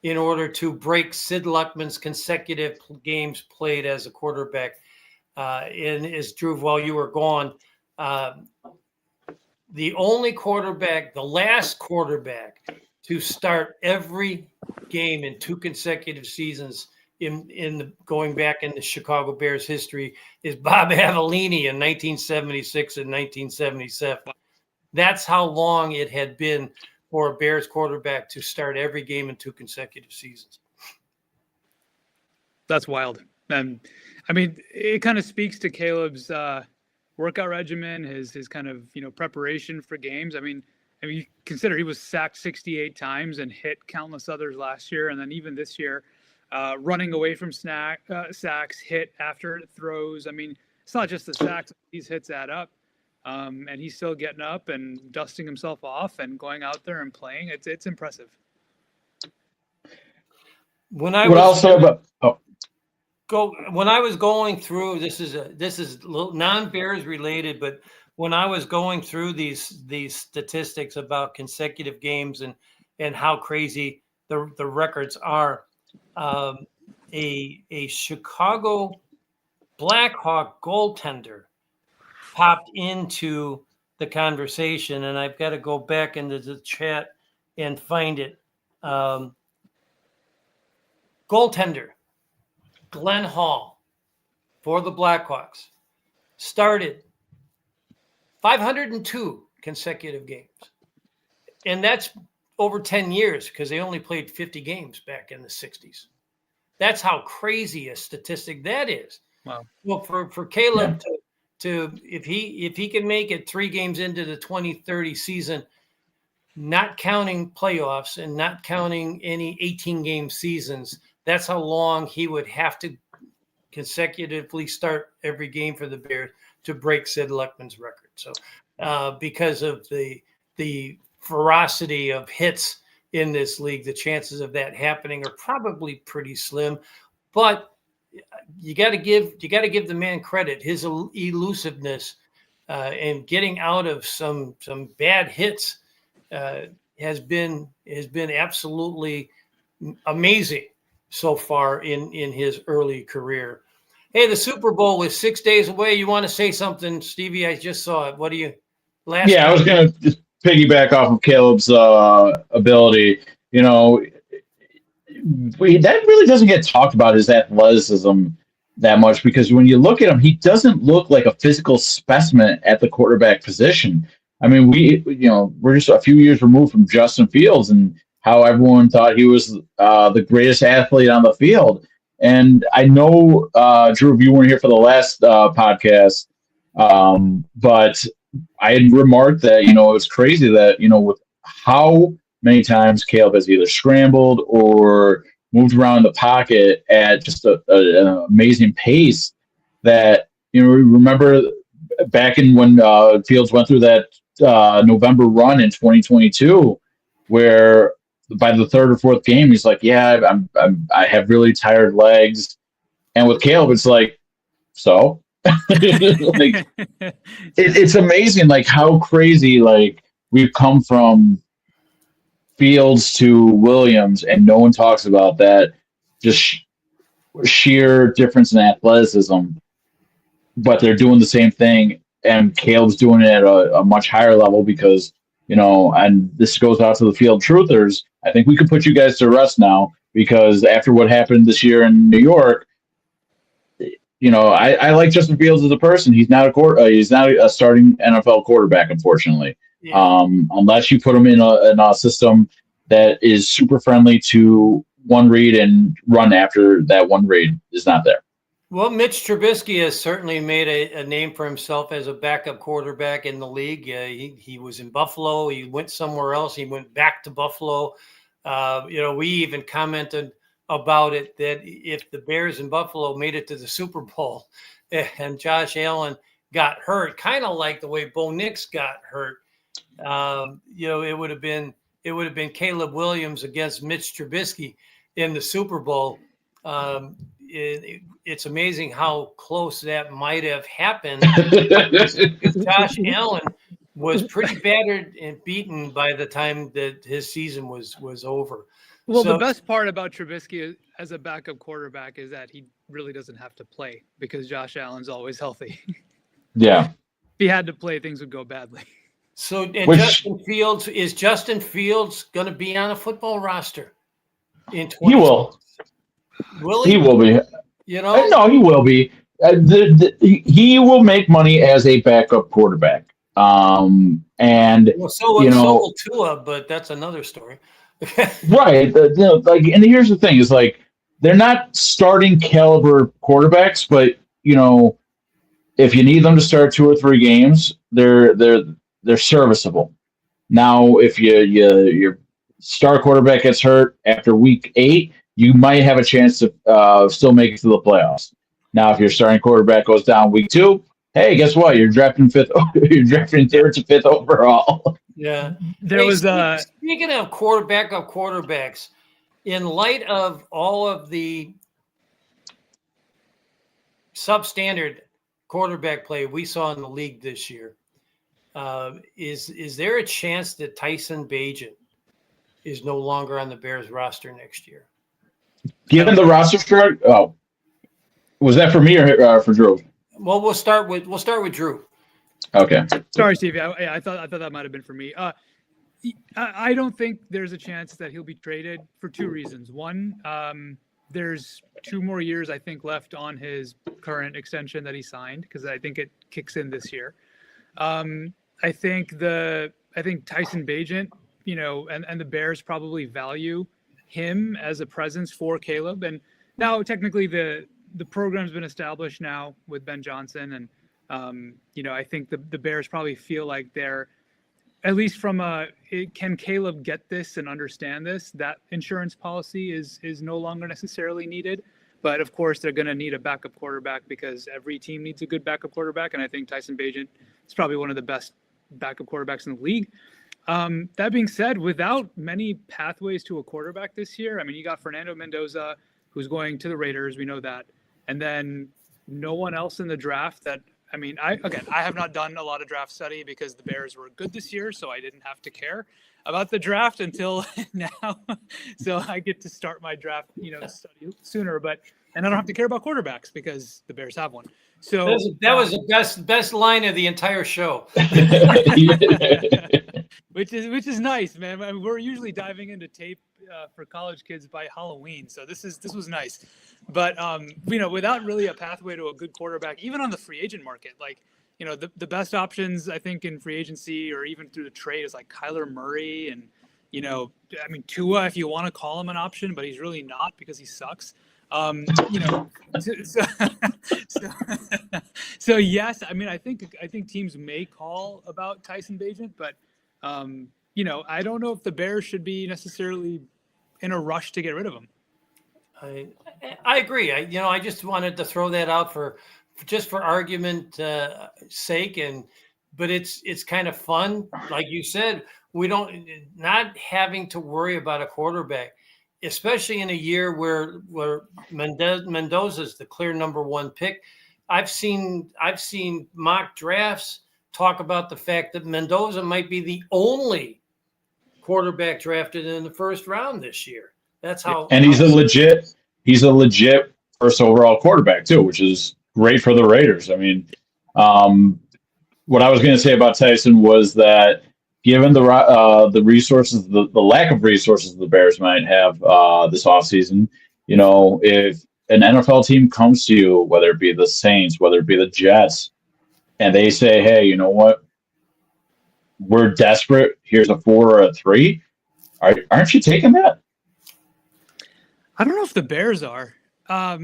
in order to break Sid Luckman's consecutive games played as a quarterback? And as Drew, while you were gone, the last quarterback to start every game in 2 consecutive seasons going back in the Chicago Bears history is Bob Avellini in 1976 and 1977. That's how long it had been for a Bears quarterback to start every game in 2 consecutive seasons. That's wild. And I mean, it kind of speaks to Caleb's workout regimen, his kind of, preparation for games. I mean, you consider he was sacked 68 times and hit countless others last year. And then even this year, running away from sacks, hit after it throws. I mean, it's not just the sacks. These hits add up. And he's still getting up and dusting himself off and going out there and playing. It's impressive. When I was going through, this is non-Bears related, but when I was going through these statistics about consecutive games and how crazy the records are, a Chicago Blackhawk goaltender popped into the conversation, and I've got to go back into the chat and find it. Goaltender Glenn Hall for the Blackhawks started 502 consecutive games, and that's over 10 years because they only played 50 games back in the 60s. That's how crazy a statistic that is. Wow. Well, for Caleb to if he can make it 3 games into the 2030 season, not counting playoffs and not counting any 18-game seasons, that's how long he would have to consecutively start every game for the Bears to break Sid Luckman's record. So because of the ferocity of hits in this league, the chances of that happening are probably pretty slim. But you got to give the man credit. His elusiveness and getting out of some bad hits has been absolutely amazing so far in his early career. Hey, the Super Bowl is 6 days away. You want to say something, Stevie? I just saw it. What do you? Yeah, I was going to just piggyback off of Caleb's ability. You know, that really doesn't get talked about, his athleticism, that much, because when you look at him, he doesn't look like a physical specimen at the quarterback position. I mean, we're just a few years removed from Justin Fields and how everyone thought he was the greatest athlete on the field. And I know, Drew, you weren't here for the last podcast, but I had remarked that, it was crazy that, with how many times Caleb has either scrambled or moved around the pocket at just an amazing pace, that, remember back in when Fields went through that November run in 2022, where by the third or fourth game, he's like, yeah, I have really tired legs. And with Caleb, it's like, so like, it's amazing, like how crazy, like we've come from Fields to Williams, and no one talks about that. Just sheer difference in athleticism, but they're doing the same thing, and Caleb's doing it at a much higher level because, and this goes out to the field truthers. I think we can put you guys to rest now, because after what happened this year in New York, I like Justin Fields as a person. He's not he's not a starting NFL quarterback, unfortunately. Yeah. Unless you put him in a system that is super friendly to one read and run after that one read is not there. Well, Mitch Trubisky has certainly made a name for himself as a backup quarterback in the league. He was in Buffalo. He went somewhere else. He went back to Buffalo. We even commented about it that if the Bears in Buffalo made it to the Super Bowl and Josh Allen got hurt, kind of like the way Bo Nix got hurt, it would have been Caleb Williams against Mitch Trubisky in the Super Bowl. It's amazing how close that might have happened. Josh Allen was pretty battered and beaten by the time that his season was over. Well, the best part about Trubisky as a backup quarterback is that he really doesn't have to play because Josh Allen's always healthy. Yeah. If he had to play, things would go badly. So, Justin Fields going to be on a football roster in 2020? He will. Will he? He will be. No, he will be. He will make money as a backup quarterback. So will Tua, but that's another story. Right. And here's the thing: is like they're not starting caliber quarterbacks, but if you need them to start 2 or 3 games, they're serviceable. Now, if your star quarterback gets hurt after week 8, you might have a chance to still make it to the playoffs. Now, if your starting quarterback goes down week 2, hey, guess what? You're drafting 5th. You're drafting 3rd to 5th overall. Yeah. Speaking of backup quarterbacks, in light of all of the substandard quarterback play we saw in the league this year, is there a chance that Tyson Bagent is no longer on the Bears roster next year? Given the roster chart, was that for me or for Drew? Well, we'll start with Drew. Okay. Sorry, Stevie. I thought that might have been for me. I don't think there's a chance that he'll be traded for 2 reasons. One, there's 2 more years, I think, left on his current extension that he signed, because I think it kicks in this year. I think Tyson Bagent, and the Bears probably value him as a presence for Caleb. And now technically the program's been established now with Ben Johnson. And, I think the Bears probably feel like they're, at least from can Caleb get this and understand this, that insurance policy is no longer necessarily needed. But of course, they're going to need a backup quarterback because every team needs a good backup quarterback. And I think Tyson Bagent is probably one of the best backup quarterbacks in the league. That being said, without many pathways to a quarterback this year, I mean, you got Fernando Mendoza, who's going to the Raiders. We know that. and then no one else in the draft that. I mean, I have not done a lot of draft study because the Bears were good this year, so I didn't have to care about the draft until now. So I get to start my draft, study sooner. And I don't have to care about quarterbacks because the Bears have one. So that was the best line of the entire show. which is nice, man. I mean, we're usually diving into tape for college kids by Halloween, so this was nice. But without really a pathway to a good quarterback, even on the free agent market, the best options I think in free agency or even through the trade is like Kyler Murray and Tua, if you want to call him an option, but he's really not because he sucks. So yes, I mean, I think teams may call about Tyson Bagent, but I don't know if the Bears should be necessarily in a rush to get rid of him. I agree. I just wanted to throw that out for argument sake, but it's kind of fun, like you said. We not having to worry about a quarterback, especially in a year where Mendoza's the clear number one pick. I've seen mock drafts talk about the fact that Mendoza might be the only quarterback drafted in the first round this year. That's how. And he's a legit first overall quarterback too, which is great for the Raiders. I mean, what I was going to say about Tyson was that given the resources, the lack of resources the Bears might have this offseason, if an NFL team comes to you, whether it be the Saints, whether it be the Jets, and they say, hey, you know what? We're desperate. Here's a 4 or a 3. Aren't you taking that? I don't know if the Bears are. I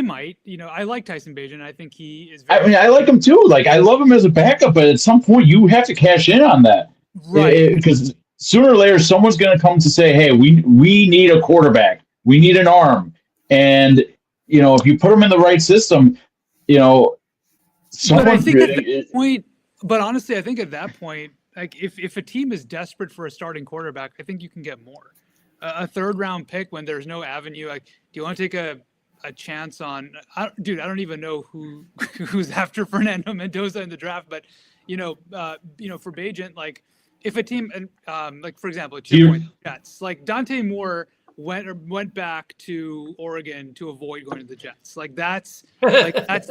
might. I like Tyson Bagent. I think he is. I like him too. Like, I love him as a backup, but at some point you have to cash in on that, right? Because sooner or later someone's going to come to say, "Hey, we need a quarterback. We need an arm." And if you put him in the right system, someone. But I think at that point. But honestly, I think at that point, like if a team is desperate for a starting quarterback, I think you can get more. A third round pick when there's no avenue. Like, do you want to take a chance on? I don't even know who's after Fernando Mendoza in the draft. But for Bagent, like if a team and like for example, to your point, Jets, like Dante Moore went back to Oregon to avoid going to the Jets. Like that's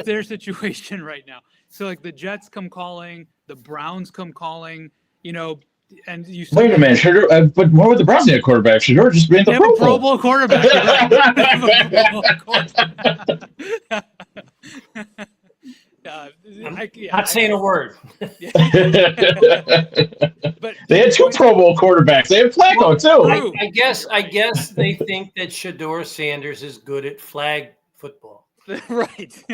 their situation right now. So like the Jets come calling, the Browns come calling, and you wait a minute, Shedeur, but what would the Browns need a quarterback? Shedeur just being the Pro Bowl quarterback. I'm not saying a word. But they had 2 Pro Bowl quarterbacks. They had Flacco too. I guess they think that Shedeur Sanders is good at flag football. Right.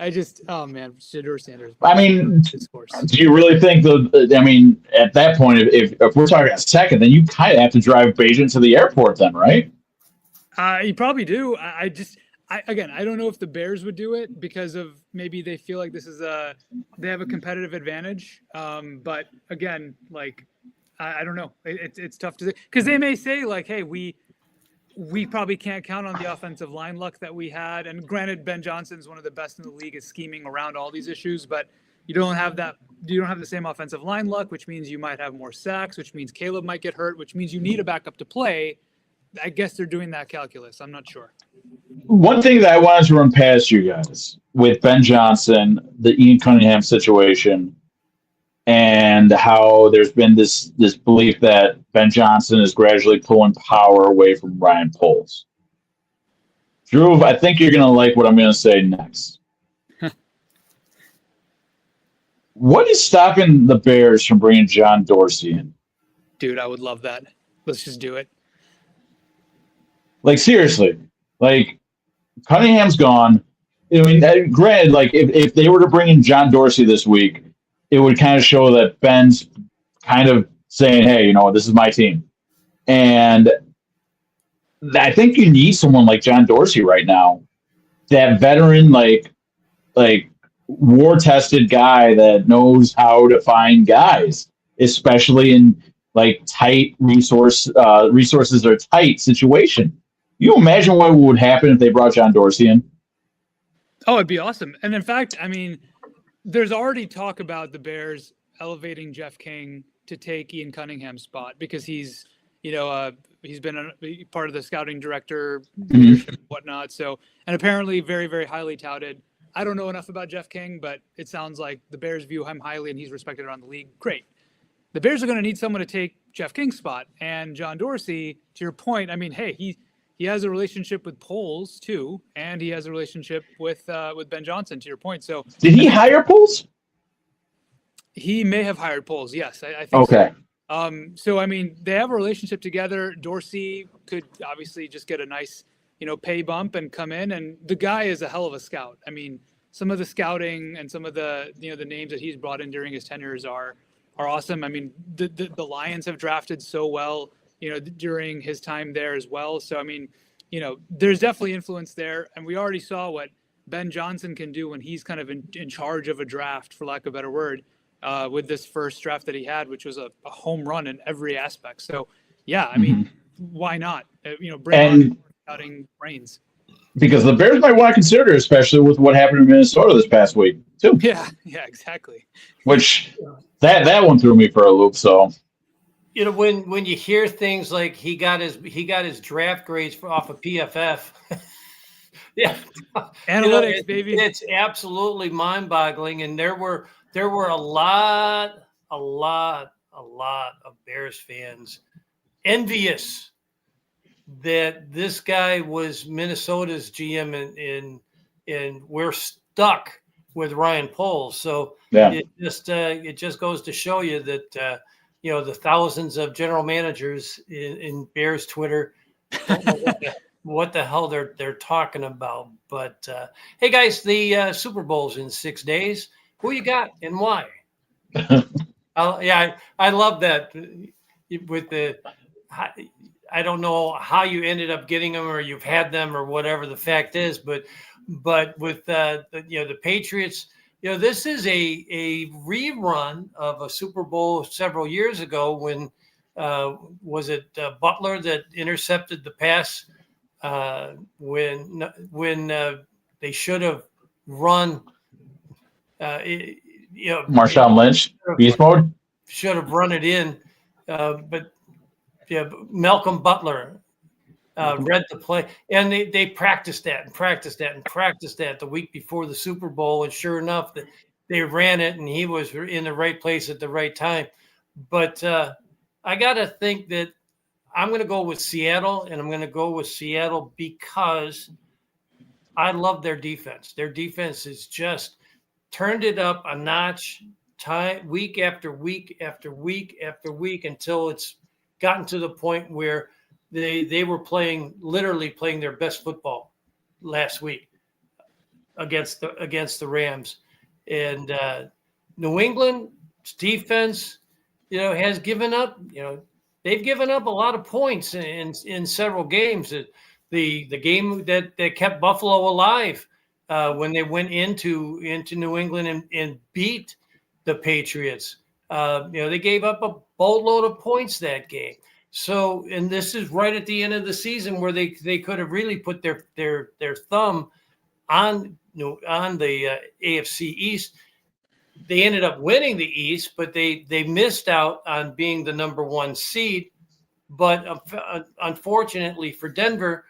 Shedeur Sanders. I mean, do you really think at that point, if we're talking a second, then you kind of have to drive Bagent to the airport then, right? You probably do. I don't know if the Bears would do it because of maybe they feel like they have a competitive advantage. But again, like, I don't know. It's tough to say because they may say like, hey, we probably can't count on the offensive line luck that we had. And granted, Ben Johnson's one of the best in the league at scheming around all these issues, but you don't have that. You don't have the same offensive line luck, which means you might have more sacks, which means Caleb might get hurt, which means you need a backup to play. I guess they're doing that calculus. I'm not sure. One thing that I wanted to run past you guys with Ben Johnson, the Ian Cunningham situation, and how there's been this belief that Ben Johnson is gradually pulling power away from Ryan Poles. Dhruv, I think you're going to like what I'm going to say next. What is stopping the Bears from bringing John Dorsey in? Dude, I would love that. Let's just do it. Like, seriously. Like, Cunningham's gone. I mean, granted, like, if they were to bring in John Dorsey this week, it would kind of show that Ben's kind of saying, hey, this is my team. And I think you need someone like John Dorsey right now. That veteran, like war-tested guy that knows how to find guys, especially in like tight resources or tight situation. You imagine what would happen if they brought John Dorsey in? Oh, it'd be awesome. And in fact, I mean, there's already talk about the Bears elevating Jeff King to take Ian Cunningham's spot because he's been a part of the scouting director leadership and whatnot. So, and apparently very, very highly touted. I don't know enough about Jeff King, but it sounds like the Bears view him highly and he's respected around the league. Great. The Bears are going to need someone to take Jeff King's spot. And John Dorsey, to your point, I mean, hey, he has a relationship with Poles too, and he has a relationship with Ben Johnson, to your point. So did he hire Poles? He may have hired Poles. Yes, I think okay. So. So I mean, they have a relationship together. Dorsey could obviously just get a nice, pay bump and come in. And the guy is a hell of a scout. I mean, some of the scouting and some of the the names that he's brought in during his tenures are awesome. I mean, the Lions have drafted so well, during his time there as well. So I mean, there's definitely influence there, and we already saw what Ben Johnson can do when he's kind of in charge of a draft, for lack of a better word. With this first draft that he had, which was a home run in every aspect. So, yeah, I mean, why not? Bring on scouting brains. Because the Bears might want to consider, especially with what happened in Minnesota this past week, too. Yeah, exactly. Which that one threw me for a loop. So, when you hear things like he got his draft grades off of PFF. Yeah, analytics, baby. It's absolutely mind-boggling, and there were a lot of Bears fans envious that this guy was Minnesota's GM and we're stuck with Ryan Poles. So it just goes to show you that the thousands of general managers in Bears Twitter don't know what the hell they're talking about. But hey guys, the Super Bowl's in 6 days. Who you got and why? I love that. With I don't know how you ended up getting them or you've had them or whatever the fact is, but with the Patriots, this is a rerun of a Super Bowl several years ago when was it Butler that intercepted the pass when they should have run. Marshawn Lynch, beast mode, should have run it in, but Malcolm Butler read the play, and they practiced that the week before the Super Bowl, and sure enough, they ran it, and he was in the right place at the right time. But I got to think that I'm going to go with Seattle, and I'm going to go with Seattle because I love their defense. Their defense is just turned it up a notch, week after week after week after week, until it's gotten to the point where they were literally playing their best football last week against the Rams. And New England's defense, has given up. They've given up a lot of points in several games. The game that kept Buffalo alive when they went into New England and beat the Patriots. They gave up a boatload of points that game. So, and this is right at the end of the season where they could have really put their thumb on the AFC East. They ended up winning the East, but they missed out on being the number one seed. But unfortunately for Denver,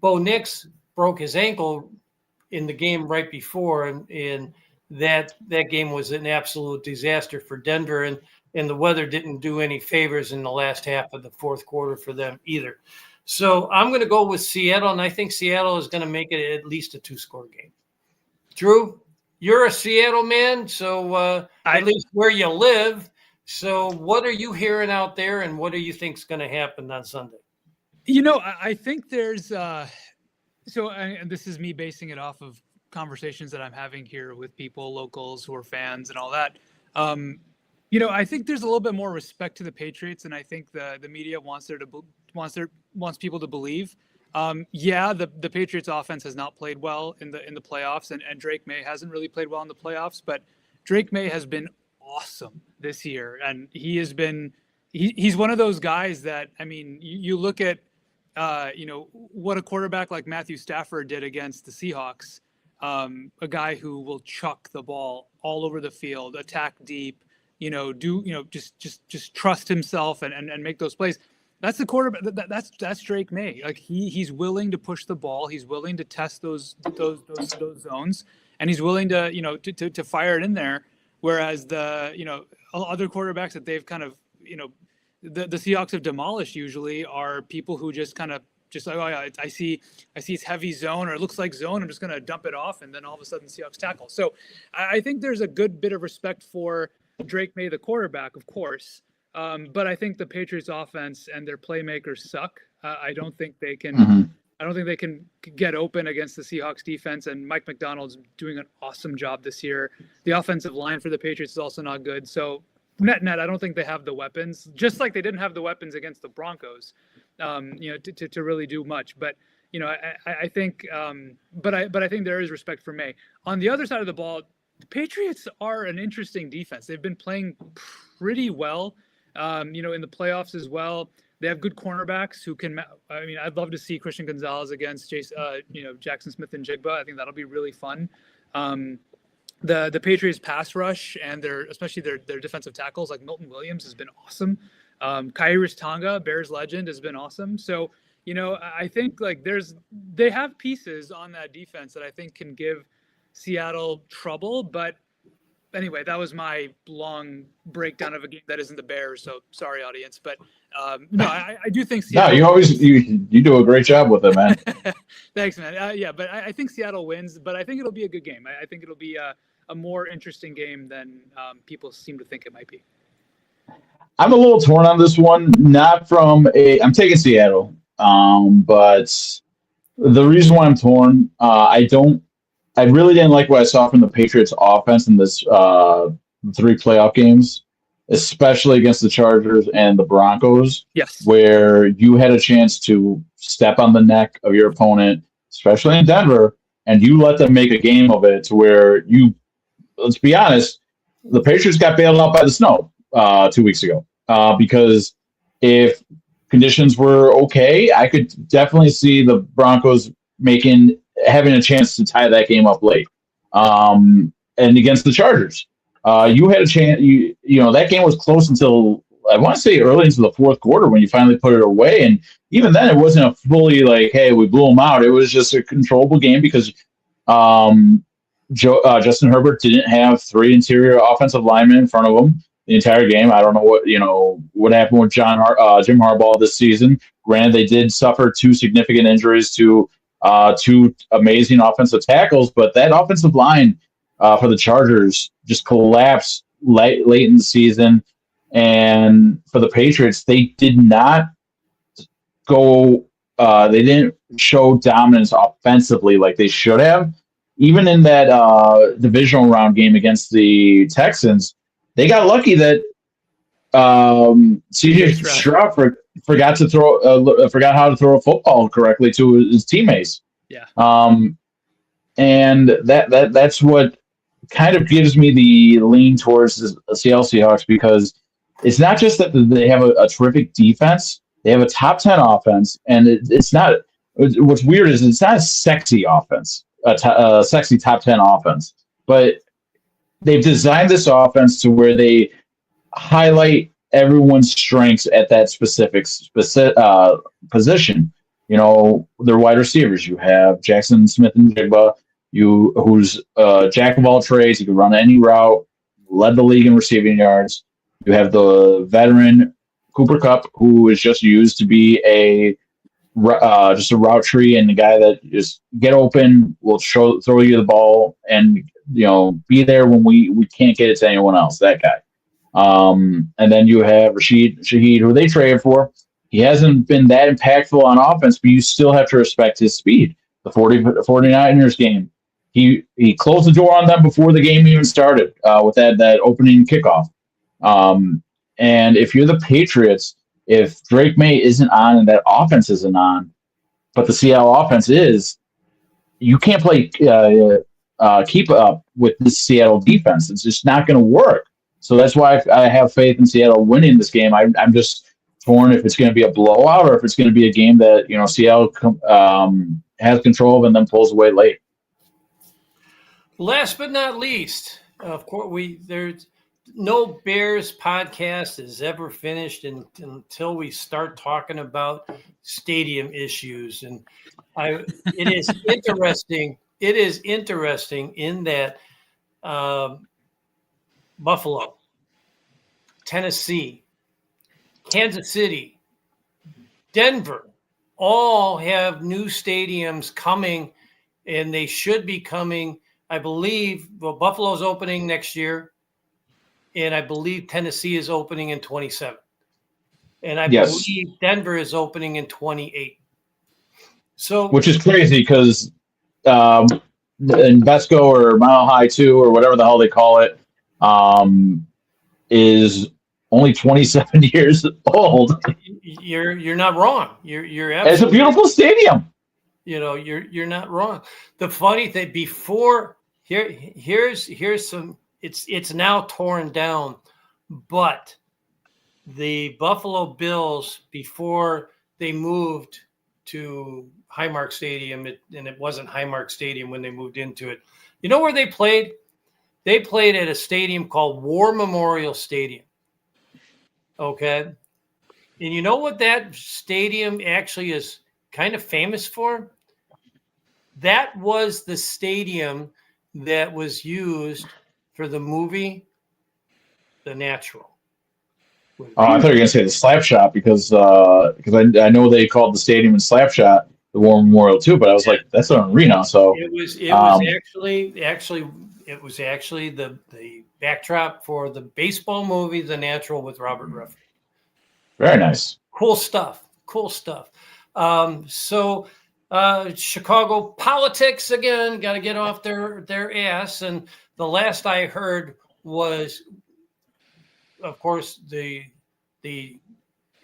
Bo Nix broke his ankle in the game right before, and that game was an absolute disaster for Denver, and the weather didn't do any favors in the last half of the fourth quarter for them either. So I'm going to go with Seattle, and I think Seattle is going to make it at least a 2-score game. Drew, you're a Seattle man, so at least where you live. So what are you hearing out there, and what do you think is going to happen on Sunday? I think there's and this is me basing it off of conversations that I'm having here with people, locals who are fans and all that. I think there's a little bit more respect to the Patriots, and I think the media wants people to believe. The Patriots offense has not played well in the playoffs, and Drake May hasn't really played well in the playoffs, but Drake May has been awesome this year, and he's one of those guys that, I mean, you look at what a quarterback like Matthew Stafford did against the Seahawks, a guy who will chuck the ball all over the field, attack deep, just trust himself and make those plays. That's the quarterback. That's Drake May. Like he's willing to push the ball. He's willing to test those zones, and he's willing to to fire it in there. Whereas the other quarterbacks that they've kind of the Seahawks have demolished usually are people who just kind of like, oh yeah, I see it's heavy zone or it looks like zone. I'm just going to dump it off, and then all of a sudden Seahawks tackle. So I think there's a good bit of respect for Drake May, the quarterback, of course. But I think the Patriots offense and their playmakers suck. I don't think they can. Mm-hmm. I don't think they can get open against the Seahawks defense. And Mike McDonald's doing an awesome job this year. The offensive line for the Patriots is also not good. So net, I don't think they have the weapons. Just like they didn't have the weapons against the Broncos, to really do much. But I think, but I think there is respect for May. On the other side of the ball, the Patriots are an interesting defense. They've been playing pretty well. In the playoffs as well. They have good cornerbacks who can. I'd love to see Christian Gonzalez against Jackson Smith and Jigba. I think that'll be really fun. The Patriots pass rush and especially their defensive tackles like Milton Williams has been awesome. Kairis Tonga, Bears legend, has been awesome. So I think they have pieces on that defense that I think can give Seattle trouble, but. Anyway, that was my long breakdown of a game that isn't the Bears. So sorry, audience, but I do think Seattle. No, you do a great job with it, man. Thanks, man. But I think Seattle wins, but I think it'll be a good game. I think it'll be a more interesting game than people seem to think it might be. I'm a little torn on this one. I'm taking Seattle, but the reason why I'm torn, I really didn't like what I saw from the Patriots offense in this 3 playoff games, especially against the Chargers and the Broncos. Yes. Where you had a chance to step on the neck of your opponent, especially in Denver, and you let them make a game of it to where let's be honest, the Patriots got bailed out by the snow 2 weeks ago. Because if conditions were okay, I could definitely see the Broncos having a chance to tie that game up late. And against the Chargers, you had a chance. That game was close until I want to say early into the fourth quarter when you finally put it away. And even then, it wasn't a fully like, hey, we blew them out. It was just a controllable game because Justin Herbert didn't have 3 interior offensive linemen in front of him the entire game. I don't know what happened with Jim Harbaugh this season. Granted, they did suffer 2 significant injuries to 2 amazing offensive tackles, but that offensive line for the Chargers just collapsed late in the season. And for the Patriots, they did not they didn't show dominance offensively like they should have. Even in that divisional round game against the Texans, they got lucky that C.J. Stroud forgot how to throw a football correctly to his teammates. Yeah. And that's what kind of gives me the lean towards the Seattle Seahawks, because it's not just that they have a terrific defense; they have a top 10 offense, and it's not. What's weird is it's not a sexy offense, a sexy top 10 offense, but they've designed this offense to where they highlight everyone's strengths at that specific position. Their wide receivers. You have Jackson Smith and Jigba, who's jack of all trades. He can run any route, led the league in receiving yards. You have the veteran Cooper Kupp, who is just used to be just a route tree and the guy that just get open, will throw you the ball, and be there when we can't get it to anyone else. That guy. And then you have Rashid Shaheed, who they traded for. He hasn't been that impactful on offense, but you still have to respect his speed. The 49ers game, he closed the door on them before the game even started with that opening kickoff. And if you're the Patriots, if Drake May isn't on and that offense isn't on, but the Seattle offense is, you can't play keep up with this Seattle defense. It's just not going to work. So that's why I have faith in Seattle winning this game. I'm just torn if it's going to be a blowout or if it's going to be a game that, Seattle has control of and then pulls away late. Last but not least, of course, there's no Bears podcast is ever finished until we start talking about stadium issues. And it is interesting. It is interesting in that Buffalo, Tennessee, Kansas City, Denver, all have new stadiums coming, and they should be coming. I believe Buffalo's opening next year, and I believe Tennessee is opening in 27. And I believe Denver is opening in 28. So, which is crazy because Invesco or Mile High 2 or whatever the hell they call it is only 27 years old. You're not wrong. You're absolutely. It's a beautiful stadium. You're not wrong. The funny thing here's some. It's now torn down, but the Buffalo Bills, before they moved to Highmark Stadium, and it wasn't Highmark Stadium when they moved into it. You know where they played? They played at a stadium called War Memorial Stadium. Okay. And you know what that stadium actually is kind of famous for? That was the stadium that was used for the movie The Natural. Oh, I thought you were going to say the Slapshot because I know they called the stadium in Slapshot the War Memorial too, but I was like, that's an arena. So it was actually the backdrop for the baseball movie The Natural with Robert Redford. Very nice. Cool stuff. So Chicago politics again, got to get off their ass. And the last I heard was, of course, the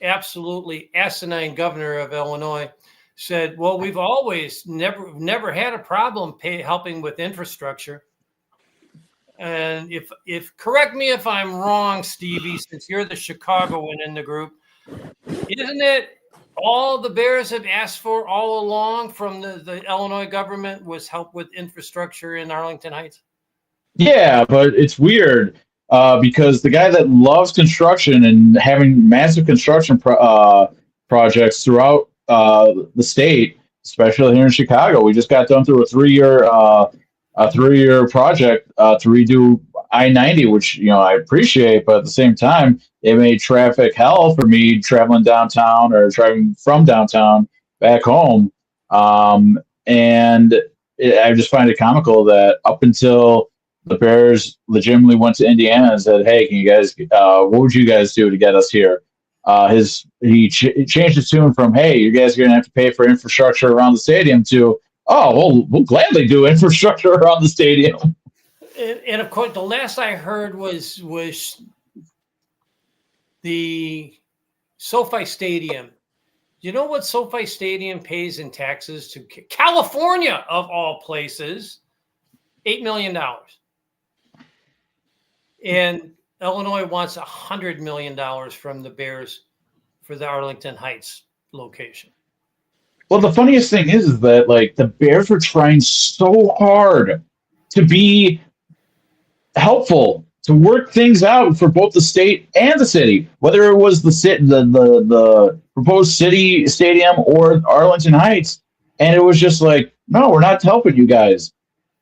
absolutely asinine governor of Illinois said, well, we've always never had a problem helping with infrastructure. And if correct me if I'm wrong, Stevie, since you're the Chicagoan in the group, isn't it all the Bears have asked for all along from the Illinois government was help with infrastructure in Arlington Heights? Yeah, but it's weird because the guy that loves construction and having massive construction projects throughout the state, especially here in Chicago, we just got done through a three-year project to redo I-90, which I appreciate, but at the same time, it made traffic hell for me traveling downtown or driving from downtown back home. And I just find it comical that up until the Bears legitimately went to Indiana and said, "Hey, can you guys? What would you guys do to get us here?" He changed his tune from, "Hey, you guys are going to have to pay for infrastructure around the stadium," to, "Oh, we'll gladly do infrastructure around the stadium." And of course, the last I heard was the SoFi Stadium. You know what SoFi Stadium pays in taxes to California, of all places? $8 million. And Illinois wants $100 million from the Bears for the Arlington Heights location. Well, the funniest thing is that the Bears were trying so hard to be helpful, to work things out for both the state and the city, whether it was the proposed city stadium or Arlington Heights. And it was just no, we're not helping you guys.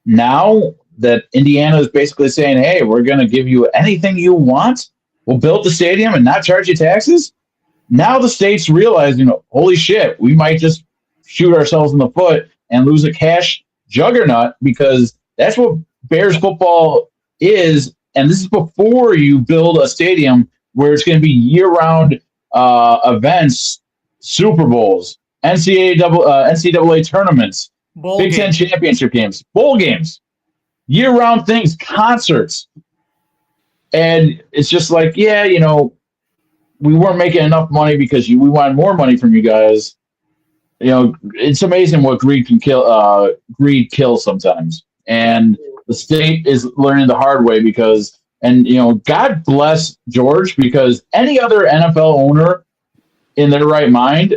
Now that Indiana is basically saying, "Hey, we're going to give you anything you want. We'll build the stadium and not charge you taxes." Now the state's realizing, holy shit, we might just shoot ourselves in the foot and lose a cash juggernaut, because that's what Bears football is. And this is before you build a stadium where it's going to be year-round events, Super Bowls, NCAA tournaments, Big Ten championship games, bowl games, year-round things, concerts. And it's just we weren't making enough money because we wanted more money from you guys. It's amazing what greed can kill. Greed kills sometimes. And the state is learning the hard way because God bless George, because any other NFL owner in their right mind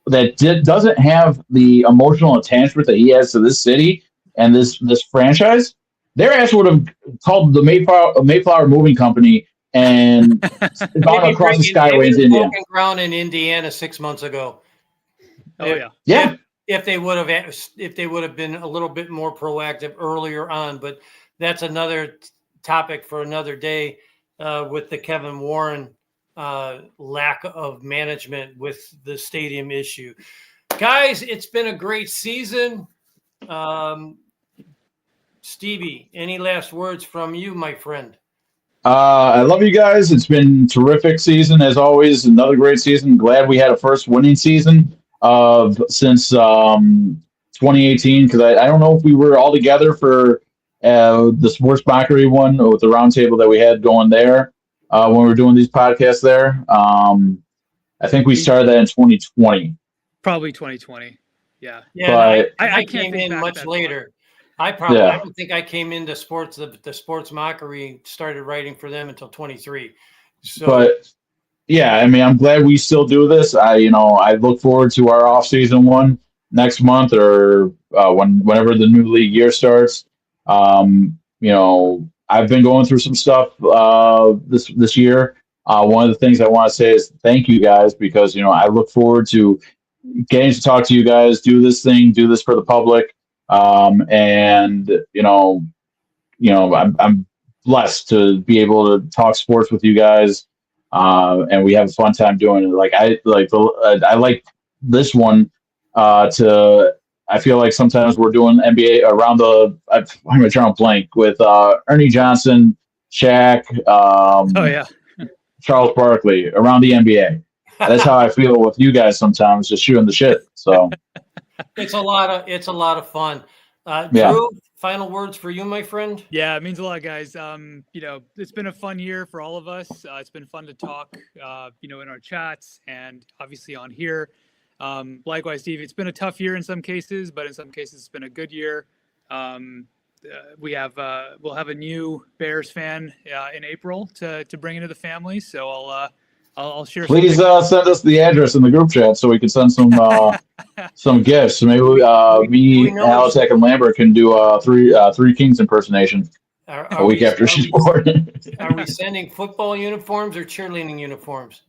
that doesn't have the emotional attachment that he has to this city and this franchise, their ass would have called the Mayflower Moving Company and gone across the skyways to India. Ground in Indiana 6 months ago. Oh yeah. If they would have been a little bit more proactive earlier on, but that's another topic for another day. With the Kevin Warren lack of management with the stadium issue, guys, it's been a great season. Stevie, any last words from you, my friend? I love you guys. It's been a terrific season as always. Another great season. Glad we had a first winning season since 2018, because I don't know if we were all together for the sports mockery one with the roundtable that we had going there when we were doing these podcasts there. I think we started that in 2020. Probably 2020. Yeah. Yeah, but I came in much later. I don't think I came into sports. The sports mockery started writing for them until 23. So, but yeah, I mean, I'm glad we still do this. I look forward to our off-season one next month or whenever the new league year starts. I've been going through some stuff this year. One of the things I want to say is thank you guys, because I look forward to getting to talk to you guys, do this for the public. I'm blessed to be able to talk sports with you guys, and we have a fun time doing it. I like this one. I feel like sometimes we're doing NBA around I'm drawing blank with Ernie Johnson, Shaq, Charles Barkley around the NBA. That's how I feel with you guys sometimes, just shooting the shit. So it's a lot of fun. Drew, final words for you, my friend. Yeah, it means a lot, guys. It's been a fun year for all of us. It's been fun to talk, in our chats and obviously on here. Likewise, Steve, it's been a tough year in some cases, but in some cases it's been a good year. We'll have a new Bears fan in April to bring into the family. So I'll share. Please send us the address in the group chat so we can send some gifts. Maybe me, Halatek, and Lambert can do a Three Kings impersonation a week after she's born. Are we sending football uniforms or cheerleading uniforms?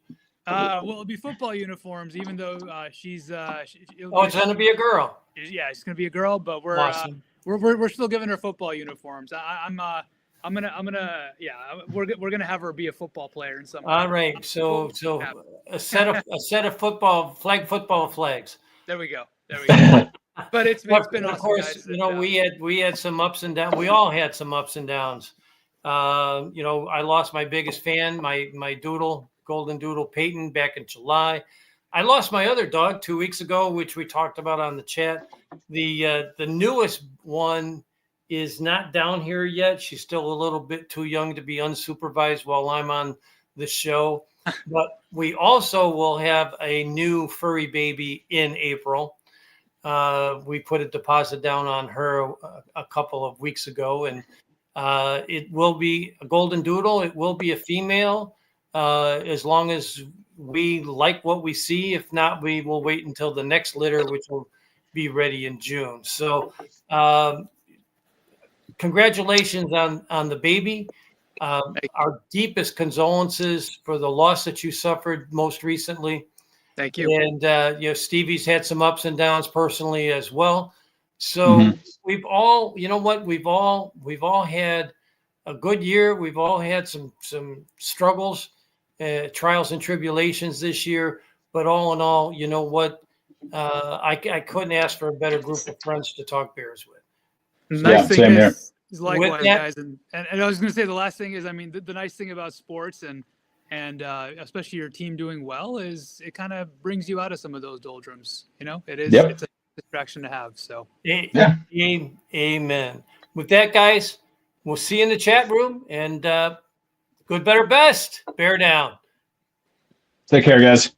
It'll be football uniforms, even though she's. It's going to be a girl. Yeah, it's going to be a girl, but we're awesome. We're still giving her football uniforms. We're gonna have her be a football player in some way. All right, so a set of flag football flags. There we go. But it's been awesome, of course, guys. We had some ups and downs. We all had some ups and downs. I lost my biggest fan, my golden doodle Peyton, back in July. I lost my other dog 2 weeks ago, which we talked about on the chat. The newest one is not down here yet. She's still a little bit too young to be unsupervised while I'm on the show. But we also will have a new furry baby in April. We put a deposit down on her a couple of weeks ago, and it will be a golden doodle. It will be a female, as long as we like what we see. If not, we will wait until the next litter, which will be ready in June. So congratulations on the baby. Our deepest condolences for the loss that you suffered most recently. Thank you. And Stevie's had some ups and downs personally as well. So we've all, we've all had a good year. We've all had some struggles, trials and tribulations this year. But all in all, you know what? I couldn't ask for a better group of friends to talk Bears with. Nice thing same is likewise, guys. And I was going to say the last thing is, I mean, the nice thing about sports and especially your team doing well is it kind of brings you out of some of those doldrums. It's a distraction to have. So Amen. With that, guys, we'll see you in the chat room, and good, better, best. Bear down. Take care, guys.